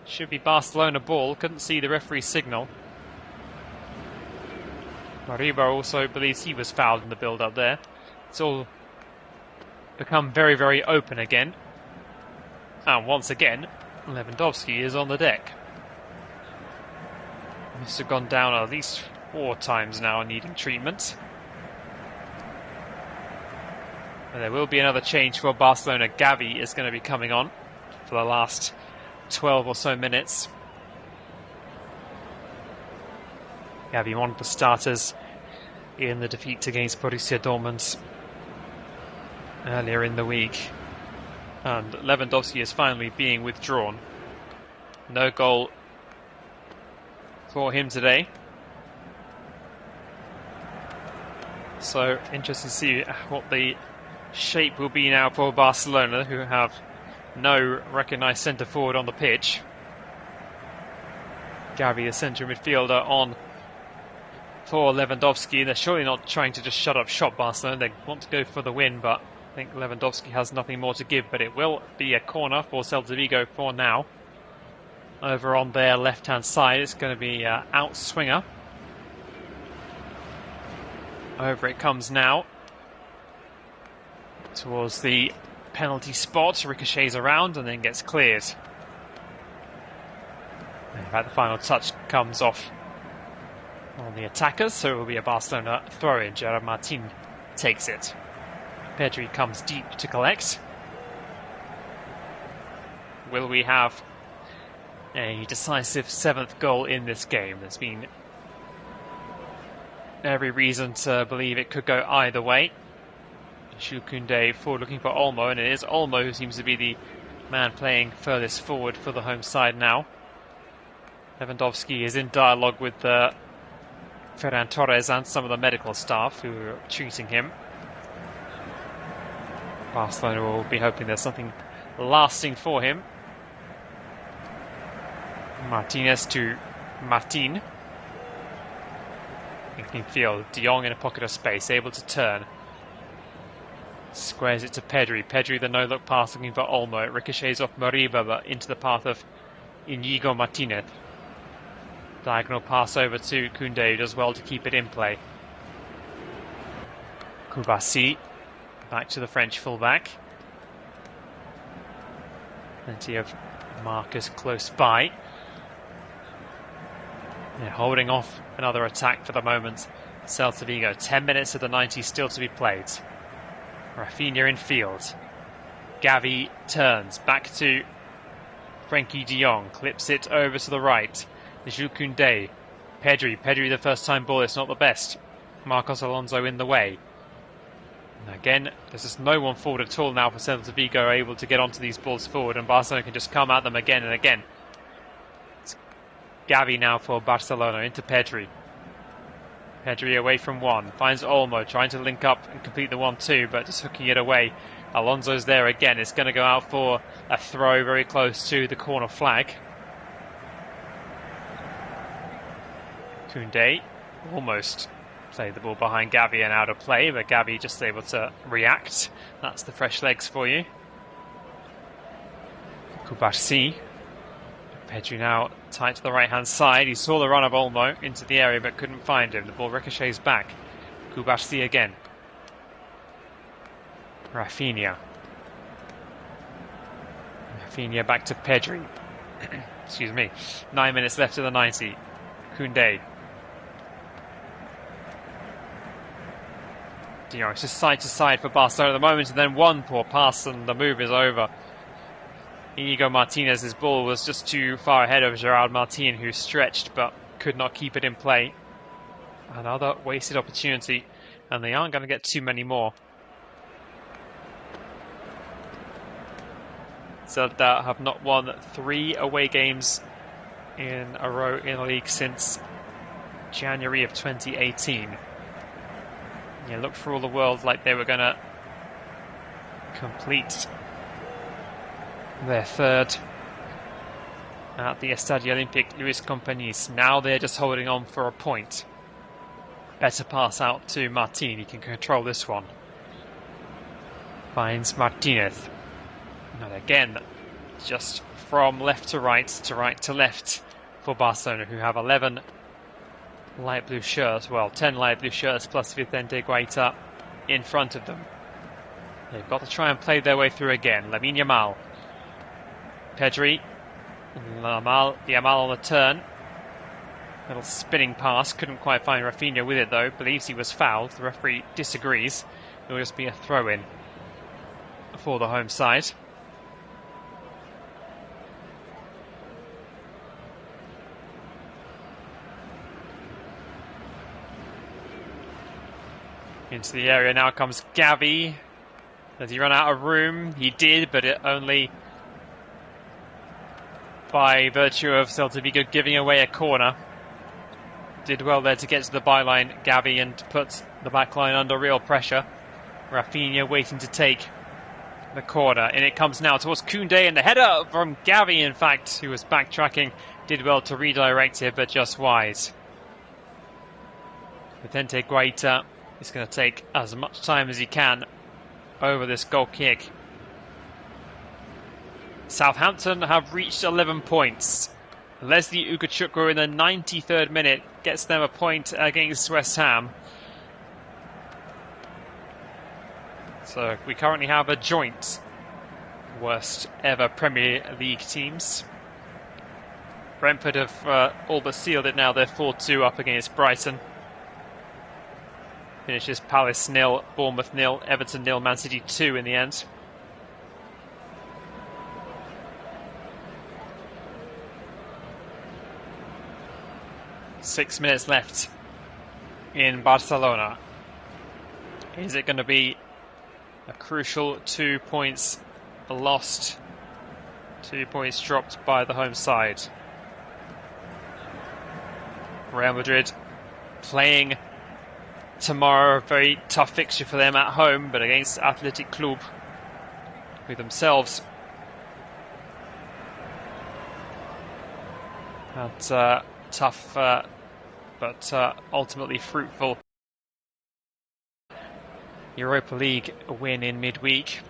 should be Barcelona ball. Couldn't see the referee's signal. Mariba also believes he was fouled in the build-up there. It's all become very, very open again. And once again, Lewandowski is on the deck. Must have gone down at least 4 times now, needing treatment. And there will be another change for Barcelona. Gavi is going to be coming on for the last 12 or so minutes. Gavi, one of the starters in the defeat against Borussia Dortmund earlier in the week. And Lewandowski is finally being withdrawn. No goal for him today. So interesting to see what the shape will be now for Barcelona, who have no recognised centre forward on the pitch. Gavi, the central midfielder, on for Lewandowski. They're surely not trying to just shut up shop, Barcelona. They want to go for the win, but I think Lewandowski has nothing more to give. But it will be a corner for Celta Vigo for now. Over on their left-hand side, it's going to be out swinger. Over it comes now towards the penalty spot, ricochets around and then gets cleared. In fact, the final touch comes off on the attackers, so it will be a Barcelona throw-in. Gerard Martin takes it. Pedri comes deep to collect. Will we have a decisive 7th goal in this game? There's been every reason to believe it could go either way. Jules Koundé forward looking for Olmo, and it is Olmo who seems to be the man playing furthest forward for the home side now. Lewandowski is in dialogue with Ferran Torres and some of the medical staff who are treating him. Barcelona will be hoping there's something lasting for him. Martinez to Martin. In field, De Jong in a pocket of space, able to turn. Squares it to Pedri. Pedri, the no-look pass looking for Olmo. It ricochets off Mariba, but into the path of Inigo Martinez. Diagonal pass over to Koundé, who does well to keep it in play. Koubassi, back to the French fullback. Plenty of markers close by. They're holding off another attack for the moment. Celta Vigo, 10 minutes of the 90 still to be played. Raphinha in field. Gavi turns back to Frenkie de Jong. Clips it over to the right. Jules Koundé. Pedri, the first time ball, it's not the best. Marcos Alonso in the way. And again, there's just no one forward at all now for Celta Vigo able to get onto these balls forward, and Barcelona can just come at them again and again. Gavi now for Barcelona, into Pedri. Pedri away from one, finds Olmo, trying to link up and complete the 1-2, but just hooking it away. Alonso's there again, it's going to go out for a throw very close to the corner flag. Koundé almost played the ball behind Gavi and out of play, but Gavi just able to react. That's the fresh legs for you. Koubassi. Pedri now tight to the right-hand side. He saw the run of Olmo into the area but couldn't find him. The ball ricochets back. Koubassi again. Raphinha. Raphinha back to Pedri. Excuse me. 9 minutes left of the 90. Koundé. De Jong, it's just side to side for Barcelona at the moment, and then one poor pass and the move is over. Inigo Martinez's ball was just too far ahead of Gerard Martin, who stretched but could not keep it in play. Another wasted opportunity, and they aren't going to get too many more. Celta have not won 3 away games in a row in the league since January of 2018. It looked for all the world like they were going to complete their 3rd at the Estadio Olympique Luis Companys. Now they're just holding on for a point. Better pass out to Martin. He can control this one. Finds Martinez. And again, just from left to right to left for Barcelona, who have 11 light blue shirts, well, 10 light blue shirts plus Vicente Guaita in front of them. They've got to try and play their way through again. Lamine Yamal. Pedri. Yamal on the turn. Little spinning pass. Couldn't quite find Raphinha with it though. Believes he was fouled. The referee disagrees. It will just be a throw-in for the home side. Into the area now comes Gavi. Does he run out of room? He did, but it only by virtue of Celta Vigo giving away a corner. Did well there to get to the byline, Gavi, and put the back line under real pressure. Raphinha waiting to take the corner. And it comes now towards Koundé, and the header from Gavi, in fact, who was backtracking, did well to redirect it, but just wide. Vicente Guaita is going to take as much time as he can over this goal kick. Southampton have reached 11 points. Leslie Ugachukwu in the 93rd minute gets them a point against West Ham. So we currently have a joint worst ever Premier League teams. Brentford have all but sealed it now. They're 4-2 up against Brighton. Finishes Palace 0, Bournemouth 0, Everton 0, Man City 2 in the end. Six minutes left in Barcelona. Is it going to be a crucial 2 points lost? 2 points dropped by the home side. Real Madrid playing tomorrow, a very tough fixture for them at home, but against Athletic Club, who themselves had tough but ultimately fruitful Europa League win in midweek.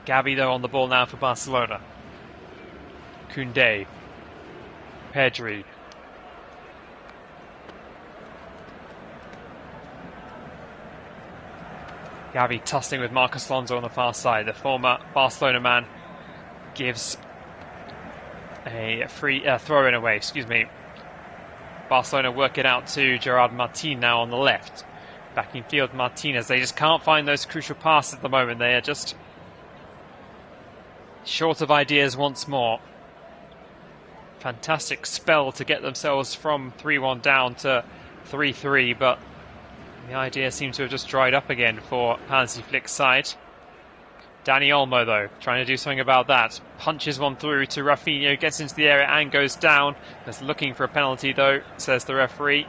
Gavi though on the ball now for Barcelona. Koundé, Pedri. Gavi tussling with Marcos Alonso on the far side. The former Barcelona man gives a free throw-in away, excuse me. Barcelona work it out to Gerard Martin now on the left. Back in field, Martinez. They just can't find those crucial passes at the moment. They are just short of ideas once more. Fantastic spell to get themselves from 3-1 down to 3-3, but the idea seems to have just dried up again for Hansi Flick's side. Dani Olmo, though, trying to do something about that. Punches one through to Raphinha, gets into the area and goes down. Just looking for a penalty, though, says the referee.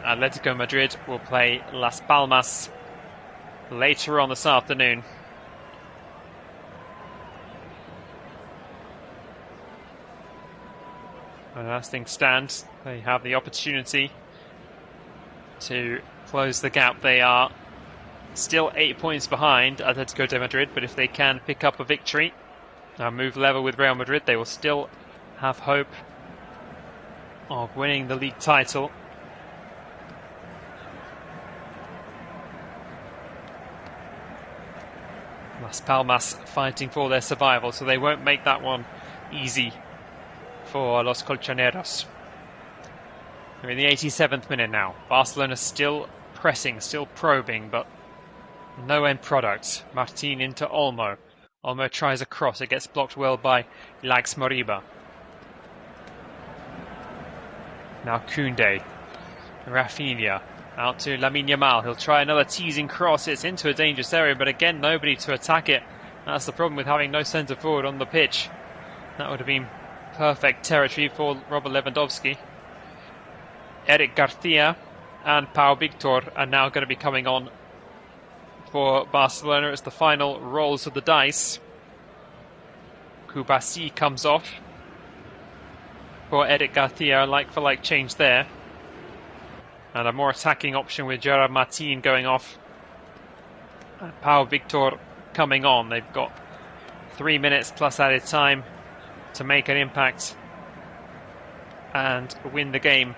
Atletico Madrid will play Las Palmas later on this afternoon. And as things stand, they have the opportunity to close the gap. They are still 8 points behind Atletico de Madrid, but if they can pick up a victory and move level with Real Madrid, they will still have hope of winning the league title. Las Palmas fighting for their survival, so they won't make that one easy for Los Colchoneros. We're in the 87th minute now. Barcelona still pressing, still probing, but no end product. Martin into Olmo. Olmo tries a cross. It gets blocked well by Lax Moriba. Now Koundé. Raphinha. Out to Lamine Yamal. He'll try another teasing cross. It's into a dangerous area, but again, nobody to attack it. That's the problem with having no centre forward on the pitch. That would have been perfect territory for Robert Lewandowski. Eric Garcia and Pau Victor are now going to be coming on for Barcelona as the final rolls of the dice. Kubasi comes off for Eric Garcia, like for like change there. And a more attacking option with Gerard Martin going off. And Pau Victor coming on. They've got 3 minutes plus added time to make an impact and win the game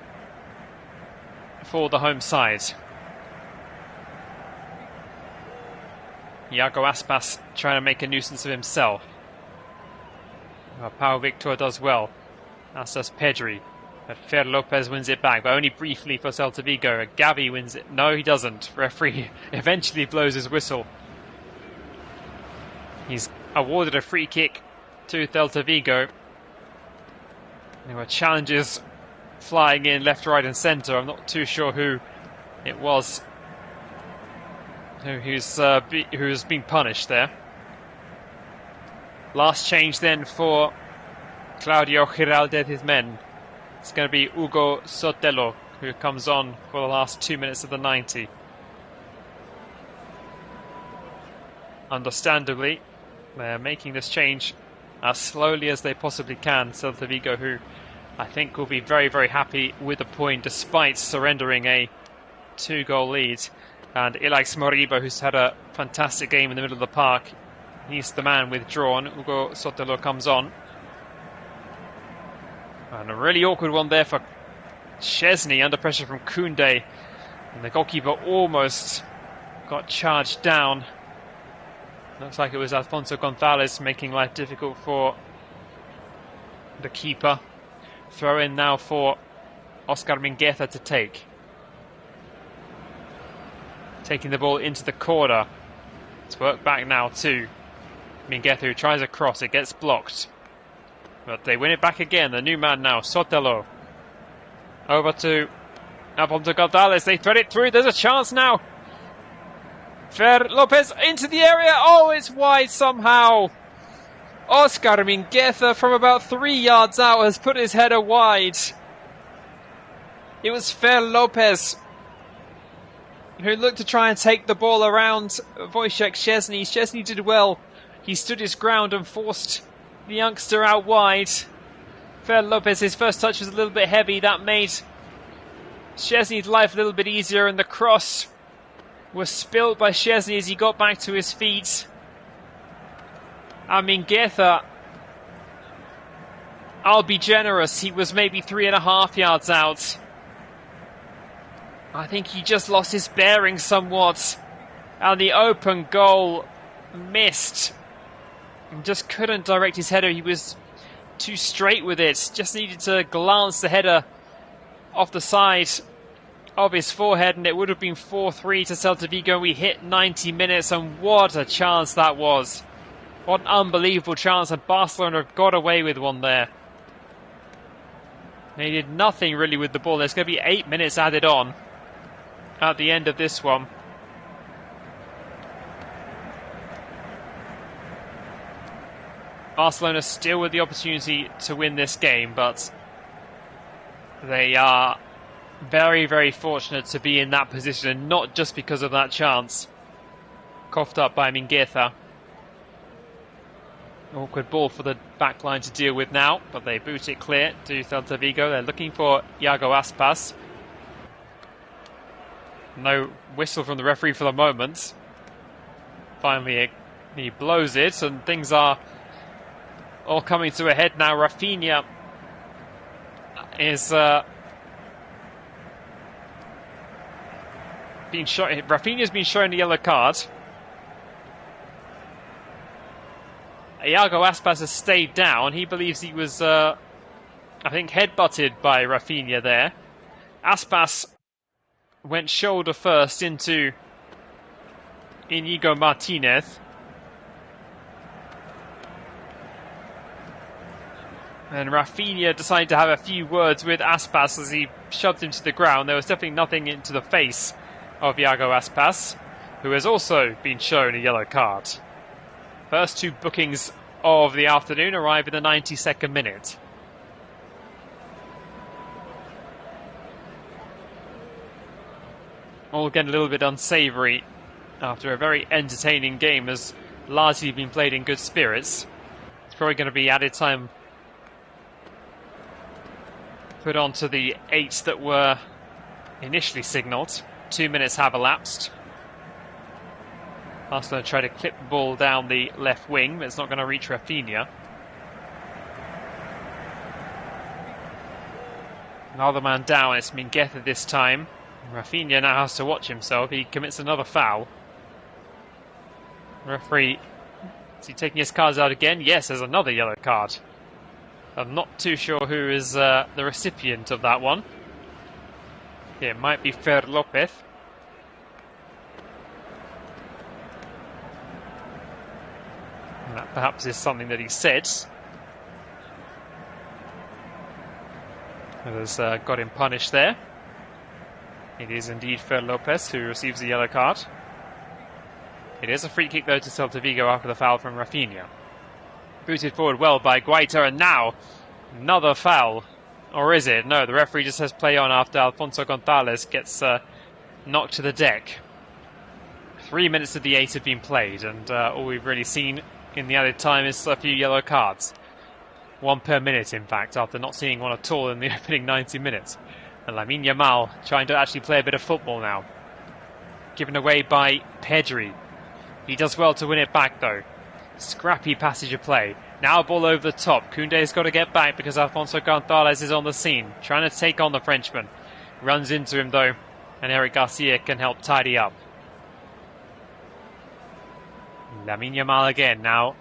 for the home side. Iago Aspas trying to make a nuisance of himself. Pau Victor does well, as does Pedri. But Fer Lopez wins it back, but only briefly for Celta Vigo. Gavi wins it. No, he doesn't. Referee eventually blows his whistle. He's awarded a free kick to Celta Vigo. There were challenges flying in left, right and centre. I'm not too sure who it was who's been punished there. Last change then for Claudio Giraldez's men. It's going to be Hugo Sotelo who comes on for the last 2 minutes of the 90. Understandably, they're making this change as slowly as they possibly can. Celta Vigo, who I think will be very, very happy with the point despite surrendering a 2-goal lead. And Ilaix Moriba, who's had a fantastic game in the middle of the park, he's the man withdrawn. Hugo Sotelo comes on. And a really awkward one there for Szczesny, under pressure from Koundé. And the goalkeeper almost got charged down. Looks like it was Alfonso Gonzalez making life difficult for the keeper. Throw in now for Oscar Mingueza to take. Taking the ball into the corner. It's worked back now to Mingueza, who tries a cross. It gets blocked. But they win it back again. The new man now, Sotelo. Over to Alfonso Gonzalez. They thread it through. There's a chance now. Fer Lopez into the area. Oh, it's wide somehow. Oscar Mingueza from about 3 yards out has put his header wide. It was Fer Lopez who looked to try and take the ball around Wojciech Szczesny. Szczesny did well. He stood his ground and forced the youngster out wide. Fer Lopez, his first touch was a little bit heavy. That made Szczesny's life a little bit easier, and the cross was spilled by Szczesny as he got back to his feet. Mingueza, I'll be generous, he was maybe 3.5 yards out. I think he just lost his bearings somewhat, and the open goal missed. He just couldn't direct his header. He was too straight with it. Just needed to glance the header off the side of his forehead, and it would have been 4-3 to Celta Vigo. We hit 90 minutes, and what a chance that was. What an unbelievable chance, and Barcelona got away with one there. They did nothing really with the ball. There's going to be 8 minutes added on at the end of this one. Barcelona still with the opportunity to win this game, but they are very, very fortunate to be in that position, and not just because of that chance. Coughed up by Mingueza. Awkward ball for the back line to deal with now, but they boot it clear to Celta Vigo. They're looking for Iago Aspas. No whistle from the referee for the moment. Finally, he blows it, and things are all coming to a head now. Raphinha is Raphinha's been shown a yellow card. Iago Aspas has stayed down. He believes he was, I think, headbutted by Raphinha there. Aspas went shoulder first into Inigo Martinez. And Raphinha decided to have a few words with Aspas as he shoved him to the ground. There was definitely nothing into the face of Iago Aspas, who has also been shown a yellow card. First two bookings of the afternoon arrive in the 92nd minute. All getting a little bit unsavoury after a very entertaining game has largely been played in good spirits. It's probably going to be added time put onto the 8 that were initially signalled. 2 minutes have elapsed. Barcelona try to clip the ball down the left wing, but it's not going to reach Raphinha. Another man down, it's Mingueza this time. Raphinha now has to watch himself, he commits another foul. Referee, is he taking his cards out again? Yes, there's another yellow card. I'm not too sure who is the recipient of that one. It might be Fer Lopez. And that perhaps is something that he said. That has got him punished there. It is indeed Fer Lopez who receives the yellow card. It is a free kick though to Celta Vigo after the foul from Raphinha. Booted forward well by Guaita, and now another foul. Or is it? No, the referee just says play on after Alfonso Gonzalez gets knocked to the deck. 3 minutes of the 8 have been played, and all we've really seen in the added time is a few yellow cards. 1 per minute, in fact, after not seeing one at all in the opening 90 minutes. And Lamine Yamal trying to actually play a bit of football now. Given away by Pedri. He does well to win it back, though. Scrappy passage of play. Now ball over the top. Koundé's got to get back because Alfonso Gonzalez is on the scene. Trying to take on the Frenchman. Runs into him, though. And Eric Garcia can help tidy up. Lamine Yamal again now.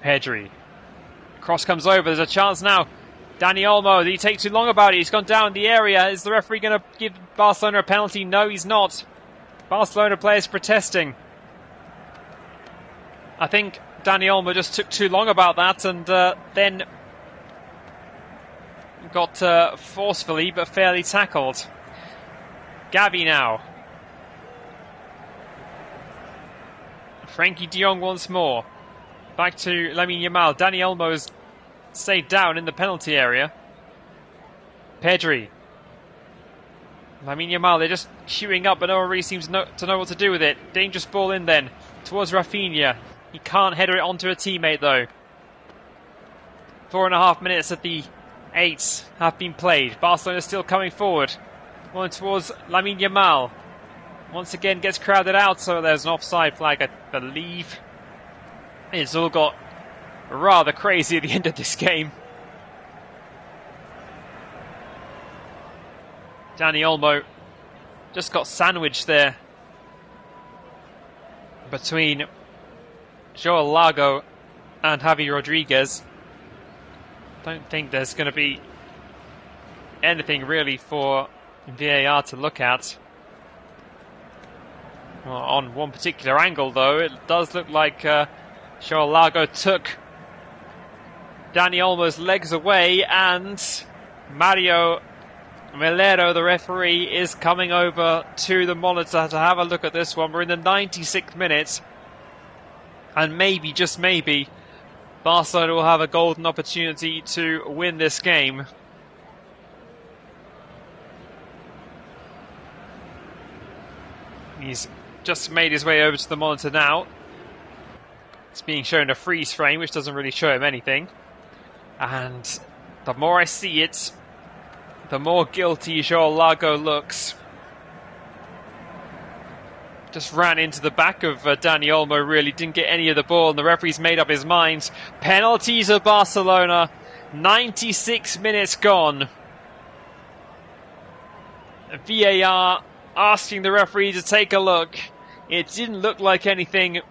Pedri. Cross comes over. There's a chance now. Dani Olmo, did he take too long about it? He's gone down the area. Is the referee going to give Barcelona a penalty? No, he's not. Barcelona players protesting. I think Dani Olmo just took too long about that and then got forcefully but fairly tackled. Gavi now. Frankie de Jong once more. Back to Lamine Yamal. Dani Olmo's stayed down in the penalty area. Pedri. Lamine Yamal, they're just queuing up, but no one really seems to know what to do with it. Dangerous ball in then, towards Raphinha. He can't header it onto a teammate though. 4.5 minutes of the 8 have been played. Barcelona still coming forward. One towards Lamine Yamal. Once again gets crowded out, so there's an offside flag, I believe. It's all got rather crazy at the end of this game. Dani Olmo just got sandwiched there between Joel Lago and Javi Rodriguez. Don't think there's going to be anything really for VAR to look at. Well, on one particular angle though, it does look like Joel Lago took Dani Olmo's legs away, and Mario Melero, the referee, is coming over to the monitor to have a look at this one. We're in the 96th minute, and maybe, just maybe, Barcelona will have a golden opportunity to win this game. He's just made his way over to the monitor now. It's being shown a freeze frame, which doesn't really show him anything. And the more I see it, the more guilty Joel Lago looks. Just ran into the back of Dani Olmo, really didn't get any of the ball, and the referee's made up his mind. Penalties of Barcelona, 96 minutes gone. VAR asking the referee to take a look. It didn't look like anything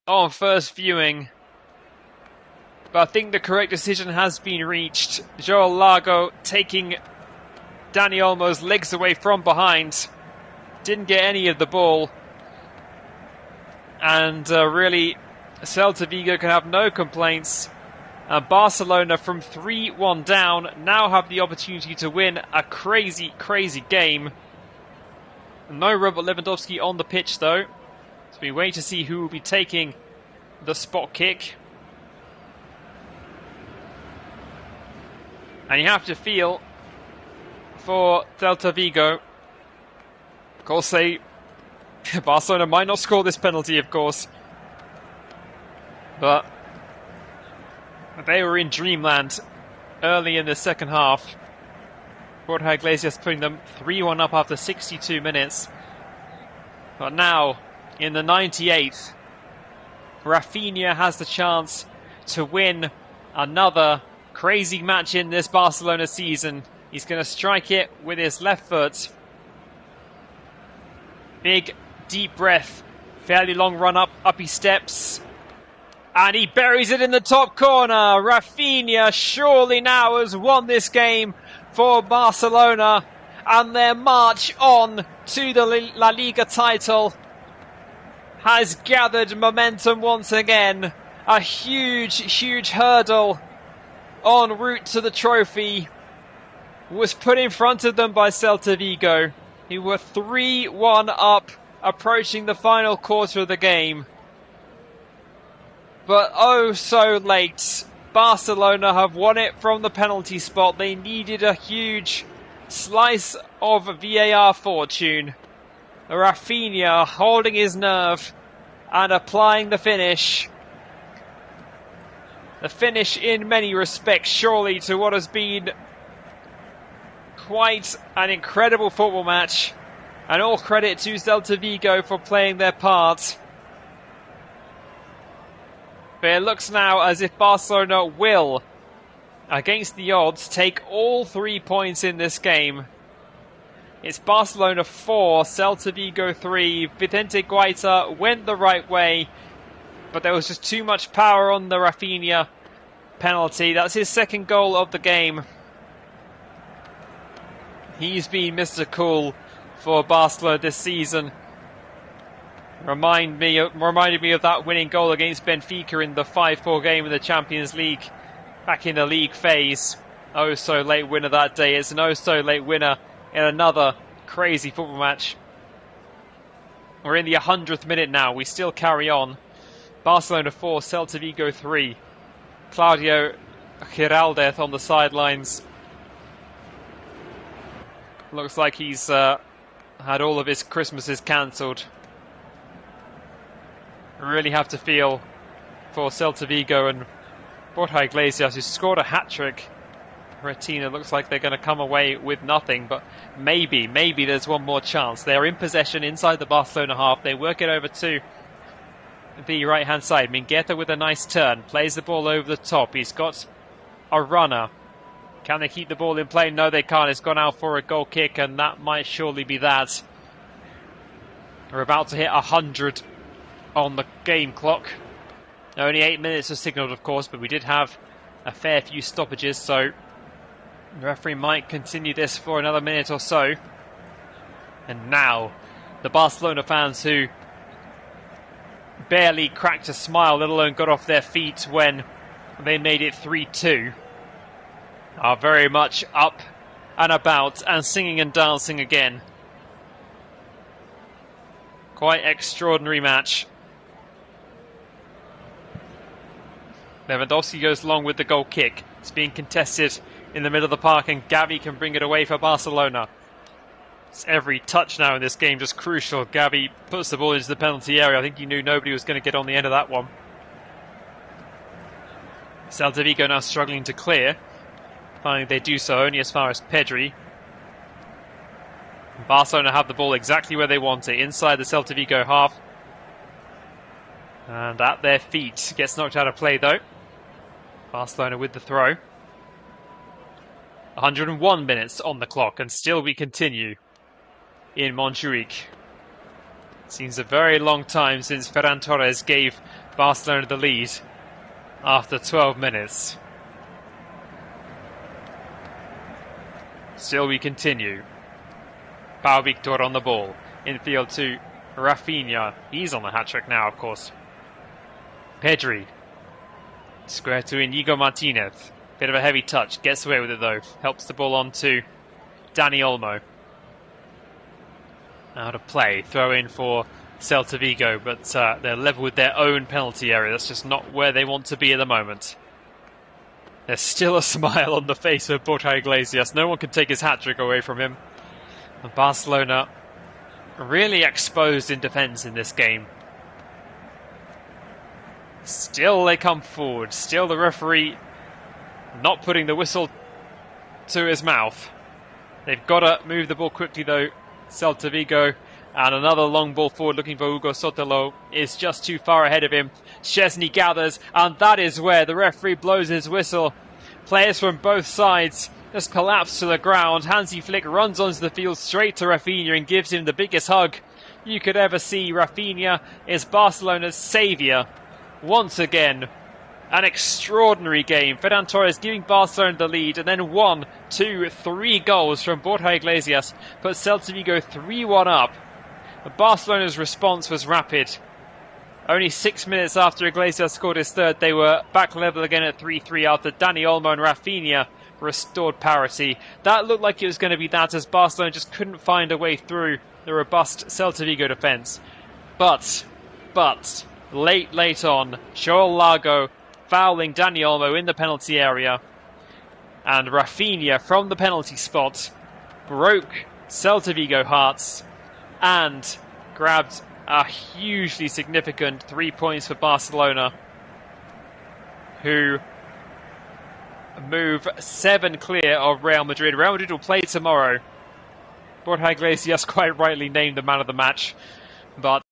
on first viewing, but I think the correct decision has been reached. Joel Lago taking Dani Olmo's legs away from behind. Didn't get any of the ball. And really, Celta Vigo can have no complaints. Barcelona, from 3-1 down, now have the opportunity to win a crazy, crazy game. No Robert Lewandowski on the pitch though. So we wait to see who will be taking the spot kick. And you have to feel for Celta Vigo. Of course, Barcelona might not score this penalty, of course. But they were in dreamland early in the second half. Borja Iglesias putting them 3-1 up after 62 minutes. But now, in the 98th, Raphinha has the chance to win another crazy match in this Barcelona season. He's going to strike it with his left foot. Big, deep breath. Fairly long run up he steps. And he buries it in the top corner. Raphinha surely now has won this game for Barcelona. And their march on to the La Liga title has gathered momentum once again. A huge hurdle en route to the trophy was put in front of them by Celta Vigo, who were 3-1 up, approaching the final quarter of the game. But oh so late, Barcelona have won it from the penalty spot. They needed a huge slice of VAR fortune. Raphinha holding his nerve and applying the finish. The finish in many respects surely to what has been quite an incredible football match. And all credit to Celta Vigo for playing their part. But it looks now as if Barcelona will, against the odds, take all 3 points in this game. It's Barcelona 4, Celta Vigo 3. Vicente Guaita went the right way, but there was just too much power on the Raphinha penalty. That's his second goal of the game. He's been Mr. Cool for Barcelona this season. Reminded me of that winning goal against Benfica in the 5-4 game in the Champions League back in the league phase. Oh so late winner that day. It's an oh so late winner in another crazy football match. We're in the 100th minute now. We still carry on. Barcelona 4, Celta Vigo 3. Claudio Giraldez on the sidelines. Looks like he's had all of his Christmases cancelled. Really have to feel for Celta Vigo and Borja Iglesias, who scored a hat-trick. Retina looks like they're going to come away with nothing, but maybe there's one more chance. They're in possession inside the Barcelona half. They work it over to the right-hand side. Mingueza with a nice turn, plays the ball over the top. He's got a runner. Can they keep the ball in play? No, they can't. It's gone out for a goal kick, and that might surely be that. We're about to hit 100 on the game clock. Only 8 minutes are signalled, of course, but we did have a fair few stoppages, so the referee might continue this for another minute or so. And now, the Barcelona fans who barely cracked a smile, let alone got off their feet when they made it 3-2, are very much up and about and singing and dancing again. Quite extraordinary match. Lewandowski goes along with the goal kick. It's being contested in the middle of the park, and Gavi can bring it away for Barcelona. It's every touch now in this game just crucial. Gavi puts the ball into the penalty area. I think he knew nobody was going to get on the end of that one. Celta Vigo now struggling to clear. Finally they do so, only as far as Pedri. Barcelona have the ball exactly where they want it, inside the Celta Vigo half. And at their feet. Gets knocked out of play though. Barcelona with the throw. 101 minutes on the clock, and still we continue in Montjuic. Seems a very long time since Ferran Torres gave Barcelona the lead after 12 minutes. Still we continue. Pau Victor on the ball. Infield to Raphinha. He's on the hat-trick now, of course. Pedri. Square to Inigo Martinez. Bit of a heavy touch. Gets away with it though. Helps the ball on to Dani Olmo. Out of play. Throw in for Celta Vigo, but they're level with their own penalty area. That's just not where they want to be at the moment. There's still a smile on the face of Borja Iglesias. No one can take his hat-trick away from him. And Barcelona really exposed in defence in this game. Still they come forward. Still the referee not putting the whistle to his mouth. They've got to move the ball quickly though, Celta Vigo, And another long ball forward looking for Hugo Sotelo is just too far ahead of him. Szczesny gathers, and that is where the referee blows his whistle. Players from both sides just collapse to the ground. Hansi Flick runs onto the field straight to Raphinha and gives him the biggest hug you could ever see. Raphinha is Barcelona's saviour. Once again, an extraordinary game. Ferran Torres giving Barcelona the lead, and then 1, 2, 3 goals from Borja Iglesias put Celta Vigo 3-1 up. Barcelona's response was rapid. Only 6 minutes after Iglesias scored his third, they were back level again at 3-3 after Dani Olmo and Raphinha restored parity. That looked like it was going to be that, as Barcelona just couldn't find a way through the robust Celta Vigo defence. But, late on, Joel Lago fouling Dani Olmo in the penalty area. And Raphinha from the penalty spot broke Celta Vigo hearts and grabbed a hugely significant 3 points for Barcelona, who move 7 clear of Real Madrid. Real Madrid will play tomorrow. Borja Iglesias quite rightly named the man of the match, but